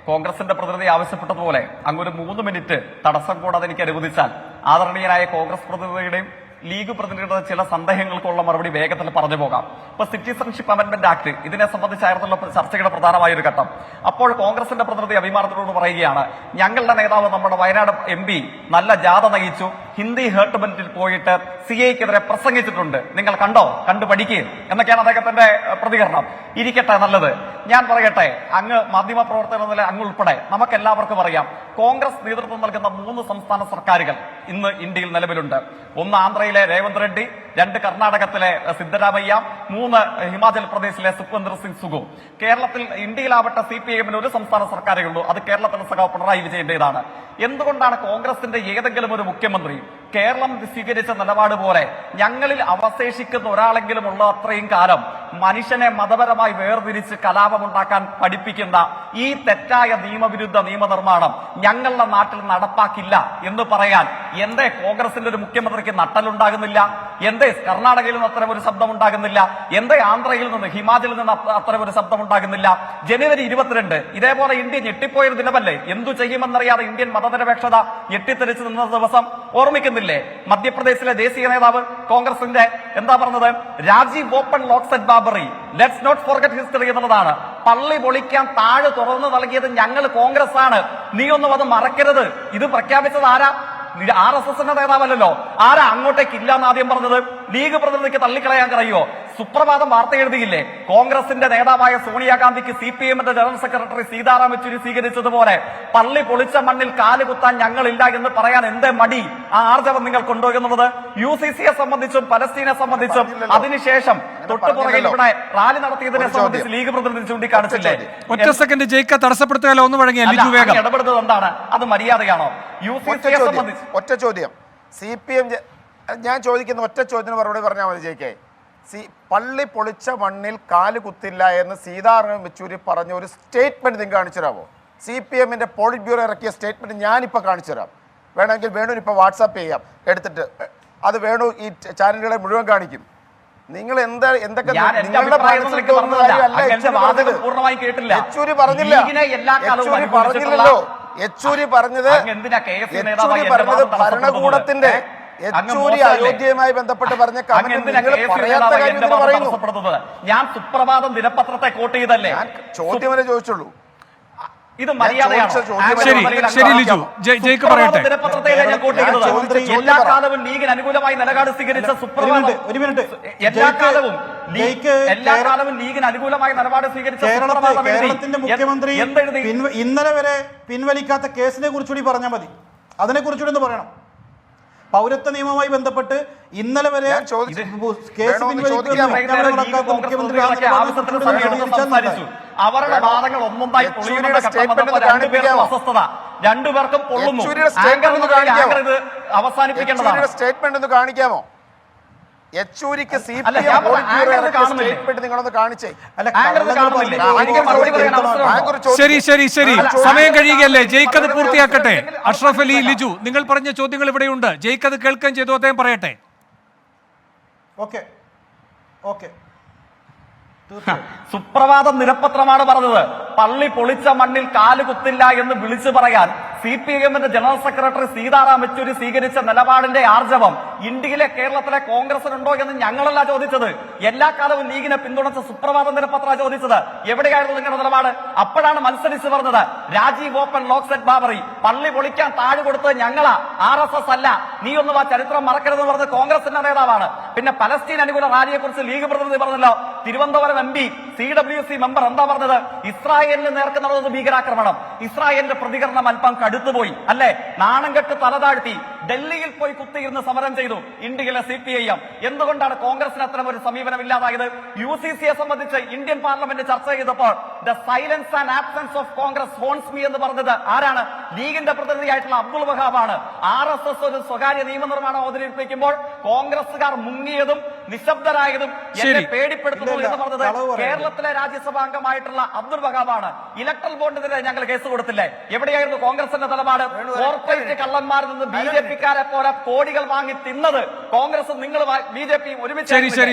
കോൺഗ്രസിന്റെ പ്രതിനിധി ആവശ്യപ്പെട്ടതുപോലെ അങ്ങൊരു 3 മിനിറ്റ് തടസ്സം കൂടാതെ എനിക്ക് അനുവദിച്ചാൽ ആദരണീയനായ കോൺഗ്രസ് പ്രതിനിധിയുടെയും ലീഗ് പ്രതിനിധിയുടെ ചില സന്ദേഹങ്ങൾക്കുള്ള മറുപടി വേഗത്തിൽ പറഞ്ഞു പോകാം. ഇപ്പൊ സിറ്റിസൺഷിപ്പ് അമെന്റ്മെന്റ് ആക്ട്, ഇതിനെ സംബന്ധിച്ചായിരുന്നുള്ള ചർച്ചയുടെ പ്രധാനമായ ഒരു ഘട്ടം. അപ്പോൾ കോൺഗ്രസിന്റെ പ്രതിനിധി അഭിമാനത്തോട് പറയുകയാണ്, ഞങ്ങളുടെ നേതാവ് നമ്മുടെ വയനാട് MP നല്ല ജാഥ നയിച്ചു, ഹിന്ദി ഹേർട്ട്മെന്റിൽ പോയിട്ട് CA-ക്കെതിരെ പ്രസംഗിച്ചിട്ടുണ്ട്, നിങ്ങൾ കണ്ടു പഠിക്കുക എന്നൊക്കെയാണ് അദ്ദേഹത്തിന്റെ പ്രതികരണം. ഇരിക്കട്ടെ, നല്ലത്. ഞാൻ പറയട്ടെ, അങ്ങ് മാധ്യമ പ്രവർത്തകർ അങ്ങ് ഉൾപ്പെടെ നമുക്കെല്ലാവർക്കും അറിയാം, കോൺഗ്രസ് നേതൃത്വം നൽകുന്ന 3 സംസ്ഥാന സർക്കാരുകൾ ഇന്ന് ഇന്ത്യയിൽ നിലവിലുണ്ട്. ഒന്ന് ആന്ധ്രയിലെ രേവന്ത് റെഡ്ഡി, 2 കർണാടകത്തിലെ സിദ്ധരാമയ്യ, 3 ഹിമാചൽ പ്രദേശിലെ സുഖ്വന്ദർ സിംഗ് സുഖു. കേരളത്തിൽ ഇന്ത്യയിലാവട്ടെ CPIM-ന് ഒരു സംസ്ഥാന സർക്കാരേ ഉള്ളൂ, അത് കേരളത്തിലെ സഖാവ് പിണറായി വിജയന്റേതാണ്. എന്തുകൊണ്ടാണ് കോൺഗ്രസിന്റെ ഏതെങ്കിലും ഒരു മുഖ്യമന്ത്രി കേരളം സ്വീകരിച്ച നിലപാട് പോലെ ഞങ്ങളിൽ അവശേഷിക്കുന്ന ഒരാളെങ്കിലും ഉള്ള അത്രയും കാലം മനുഷ്യനെ മതപരമായി വേർതിരിച്ച് കലാപമുണ്ടാക്കാൻ പഠിപ്പിക്കുന്ന ഈ തെറ്റായ നിയമവിരുദ്ധ നിയമനിർമ്മാണം ഞങ്ങളുടെ നാട്ടിൽ നടപ്പാക്കില്ല എന്ന് പറയാൻ എന്തേ കോൺഗ്രസിന്റെ ഒരു മുഖ്യമന്ത്രിക്ക് നട്ടലുണ്ടാകുന്നില്ല? എന്തേ കർണാടകയിൽ നിന്ന് അത്തരം ഒരു ശബ്ദം ഉണ്ടാകുന്നില്ല? എന്തേ ആന്ധ്രയിൽ നിന്ന് ഹിമാചലിൽ നിന്ന് അത്തരം ഒരു ശബ്ദം ഉണ്ടാകുന്നില്ല? ജനുവരി 22 ഇതേപോലെ ഇന്ത്യ ഞെട്ടിപ്പോയൊരു ദിനമല്ലേ? എന്തു ചെയ്യുമെന്നറിയാതെ ഇന്ത്യൻ മതനിരപേക്ഷത ഞെട്ടിത്തെറിച്ചു നിന്ന ദിവസം ഓർമ്മിക്കുന്നില്ലേ? മധ്യപ്രദേശിലെ ദേശീയ നേതാവ് കോൺഗ്രസിന്റെ എന്താ പറഞ്ഞത്? Rajiv open locks at Babri, let's not forget history എന്നുള്ളതാണ്. പള്ളി പൊളിക്കാൻ താഴ് തുറന്നു നൽകിയത് ഞങ്ങൾ കോൺഗ്രസ് ആണ്, നീ ഒന്നും അത് മറക്കരുത്. ഇത് പ്രഖ്യാപിച്ചത് ആരാ? RSSന്റെ നേതാവല്ലോ. ആരാ അങ്ങോട്ടേക്ക് ഇല്ലാന്ന് ആദ്യം പറഞ്ഞത്? ലീഗ് പ്രതിനിധിക്ക് തള്ളിക്കളയാൻ കഴിയുമോ? സുപ്രഭാതം വാർത്ത എഴുതിയില്ലേ? കോൺഗ്രസിന്റെ നേതാവായ സോണിയാഗാന്ധിക്ക് CPM-ന്റെ ജനറൽ സെക്രട്ടറി സീതാറാം യെച്ചൂരി സ്വീകരിച്ചതുപോലെ പള്ളി പൊളിച്ച മണ്ണിൽ കാലുകുത്താൻ ഞങ്ങളില്ല എന്ന് പറയാൻ എന്തേ മടി? ആ ആർജവം നിങ്ങൾ കൊണ്ടുപോകുന്നത് UCC-യെ സംബന്ധിച്ചും പലസ്തീനെ സംബന്ധിച്ചും അതിനുശേഷം തൊട്ടുപുറകിൽ ഇവിടെ റാലി നടത്തിയതിനെ സംബന്ധിച്ച് ലീഗ് പ്രതിനിധി ചൂണ്ടിക്കാണിച്ചില്ലേ? ഒറ്റ സെക്കൻഡ് ജയിക്ക തടസ്സപ്പെടുത്തുകയല്ലോ, ഒന്ന് വഴങ്ങിയ ലിജു വേഗം. ഇടപെടുന്നത് എന്താണ്? അത് മര്യാദയാണോ? UCC-യെ സംബന്ധിച്ച് ഒറ്റ ചോദ്യം, CPM ഞാൻ ചോദിക്കുന്ന ഒറ്റ ചോദ്യത്തിന് മറുപടി പറഞ്ഞാൽ മതി. JK, പള്ളി പൊളിച്ച മണ്ണിൽ കാല് കുത്തില്ല എന്ന് സീതാറാം യെച്ചൂരി പറഞ്ഞ ഒരു സ്റ്റേറ്റ്മെന്റ് നിങ്ങൾ കാണിച്ചു തരാമോ? CPM-ന്റെ പോളിറ്റ് ബ്യൂറോ ഇറക്കിയ സ്റ്റേറ്റ്മെന്റ് ഞാനിപ്പോൾ കാണിച്ചു തരാം. വേണമെങ്കിൽ വേണു ഇപ്പോൾ വാട്സാപ്പ് ചെയ്യാം എടുത്തിട്ട്. അത് വേണു ഈ ചാനലുകളെ മുഴുവൻ കാണിക്കും. നിങ്ങൾ എന്തൊക്കെ നിങ്ങളുടെ യെച്ചൂരി പറഞ്ഞില്ല. യെച്ചൂരി പറഞ്ഞത് ഭരണകൂടത്തിന്റെ യെച്ചൂരി അയോധ്യയുമായി ബന്ധപ്പെട്ട് പറഞ്ഞ കമന്റ് നിങ്ങൾ പറയാത്ത കാര്യം പറയുന്നു. ഞാൻ സുപ്രഭാതം ദിനപത്രത്തെ കോട്ട് ചെയ്തല്ലേ? ചോദ്യം വരെ ചോദിച്ചുള്ളൂ. ഇത് മര്യാദയാണ്. എല്ലാ കാലവും ലീഗിന് അനുകൂലമായി നിലപാട് സ്വീകരിച്ച സുപ്രഭാതം, എല്ലാ കാലവും ലീഗിന് അനുകൂലമായി നിലപാട് സ്വീകരിച്ച കേരളത്തിന്റെ മുഖ്യമന്ത്രി ഇന്നലെ വരെ പിൻവലിക്കാത്ത കേസിനെ കുറിച്ചുകൂടി പറഞ്ഞാൽ മതി. അതിനെ കുറിച്ചുകൂടി ഒന്ന് പറയണം. പൗരത്വ നിയമവുമായി ബന്ധപ്പെട്ട് ഇന്നലെ വരെ അവരുടെ വാദങ്ങൾ ഒന്നൊന്നായി അസ്വസ്ഥത രണ്ടുപേർക്കും പൊള്ളുന്നു. അവസാനിപ്പിക്കേണ്ടതാണ്. സ്റ്റേറ്റ്മെന്റ് ഒന്ന് കാണിക്കാമോ? യെച്ചൂരിക്ക് നിങ്ങളൊന്ന് കാണിച്ചേ. ശരി, സമയം കഴിയുകയല്ലേ? ജയിക്കത് പൂർത്തിയാക്കട്ടെ. അഷ്റഫ് അലി, ലിജു, നിങ്ങൾ പറഞ്ഞ ചോദ്യങ്ങൾ ഇവിടെയുണ്ട്. ജയിക്കത് കേൾക്കുകയും ചെയ്തു, അദ്ദേഹം പറയട്ടെ. സുപ്രഭാതം നിരപത്രമാണ് പറഞ്ഞത്. പള്ളി പൊളിച്ച മണ്ണിൽ കാലുകുത്തില്ല എന്ന് വിളിച്ചു പറയാൻ CPM-ന്റെ ജനറൽ സെക്രട്ടറി സീതാറാം യെച്ചൂരി സ്വീകരിച്ച നിലപാടിന്റെ ആർജവം ഇന്ത്യയിലെ കേരളത്തിലെ കോൺഗ്രസിനുണ്ടോ എന്ന് ഞങ്ങളല്ല ചോദിച്ചത്. എല്ലാ കാലവും ലീഗിനെ പിന്തുണച്ച സുപ്രഭാതം ദിനപത്ര ചോദിച്ചത്. എവിടെയായിരുന്നു നിങ്ങളുടെ നിലപാട്? അപ്പോഴാണ് മത്സരിച്ച് പറഞ്ഞത് Rajiv open locks at Babri, പള്ളി പൊളിക്കാൻ താഴ് കൊടുത്തത് ഞങ്ങളാ, RSS അല്ല, നീ ഒന്നും ആ ചരിത്രം മറക്കരുതെന്ന് പറഞ്ഞത് കോൺഗ്രസിന്റെ നേതാവാണ്. പിന്നെ പലസ്തീൻ അനുകൂല റാലിയെ കുറിച്ച് ലീഗ് പ്രതിനിധി പറഞ്ഞല്ലോ, തിരുവനന്തപുരം MP CWC മെമ്പർ എന്താ പറഞ്ഞത്? ഇസ്രായേലിന് നേർക്ക് നടന്നത് ഭീകരാക്രമണം. ഇസ്രായേലിന്റെ പ്രതികരണം അല്പം കടുത്തുപോയി അല്ലെ? നാണം കെട്ട് തലതാഴ്ത്തി ഡൽഹിയിൽ പോയി കുത്തിയിരുന്ന് സമരം ചെയ്തു ഇന്ത്യയിലെ CPIM. എന്തുകൊണ്ടാണ് കോൺഗ്രസിന് അത്തരം ഒരു സമീപനം ഇല്ലാതായത്? UCCയെ സംബന്ധിച്ച് ഇന്ത്യൻ പാർലമെന്റ് ചർച്ച ചെയ്തപ്പോൾ the silence and absence of Congress horns me എന്ന് പറഞ്ഞത് ആരാണ്? ലീഗിന്റെ പ്രതിനിധിയായിട്ടുള്ള അബ്ദുൾ വഹാബാണ്. RSS ഒരു സ്വകാര്യ നിയമനിർമ്മാണം അവതരിപ്പിക്കുമ്പോൾ കോൺഗ്രസുകാർ മുങ്ങിയതും നിശബ്ദരായതും എന്നെ പേടിപ്പെടുത്തുന്നു എന്ന് പറഞ്ഞത് കേരളത്തിലെ രാജ്യസഭാ അംഗമായിട്ടുള്ള അബ്ദുൾ വഹാബാണ്. ഇലക്ട്രൽ ബോണ്ടിനെതിരെ ഞങ്ങൾ കേസ് കൊടുത്തില്ലേ? എവിടെയായിരുന്നു കോൺഗ്രസിന്റെ നിലപാട്? കോർപ്പറേറ്റ് കള്ളന്മാരിൽ നിന്ന് BJPക്കാരെ പോലെ കോടികൾ വാങ്ങി തിന്നത് കോൺഗ്രസ്, നിങ്ങൾ BJP ഒരുമിച്ച്.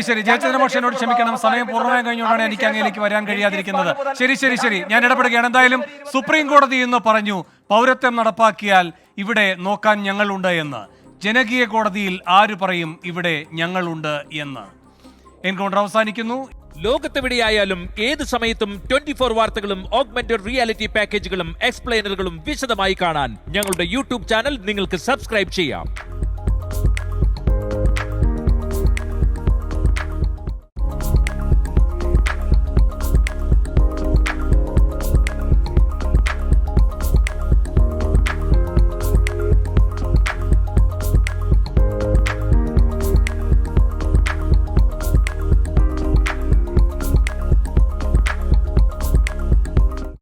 ശരി ജയചന്ദ്രമോക്ഷനോട് ക്ഷമിക്കണം, സമയം പൂർണ്ണമായും കഴിഞ്ഞുകൊണ്ടാണ് എനിക്ക് അങ്ങയിലേക്ക് വരാൻ കഴിയാതിരിക്കുന്നത്. ശരി ഞാൻ ഇടപെടുകയാണ്. എന്തായാലും സുപ്രീം കോടതി എന്ന് പറഞ്ഞു പൗരത്വം നടപ്പാക്കിയാൽ ഇവിടെ നോക്കാൻ ഞങ്ങളുണ്ട് എന്ന്. ജനകീയ കോടതിയിൽ ആര് പറയും ഇവിടെ ഞങ്ങളുണ്ട് എന്ന്? എൻകൗണ്ടർ അവസാനിക്കുന്നു. ലോകത്തെവിടെയായാലും ഏത് സമയത്തും 24 വാർത്തകളും ഓഗ്മെന്റഡ് റിയാലിറ്റി പാക്കേജുകളും എക്സ്പ്ലെയിനറുകളും വിശദമായി കാണാൻ ഞങ്ങളുടെ യൂട്യൂബ് ചാനൽ നിങ്ങൾക്ക് സബ്സ്ക്രൈബ് ചെയ്യാം.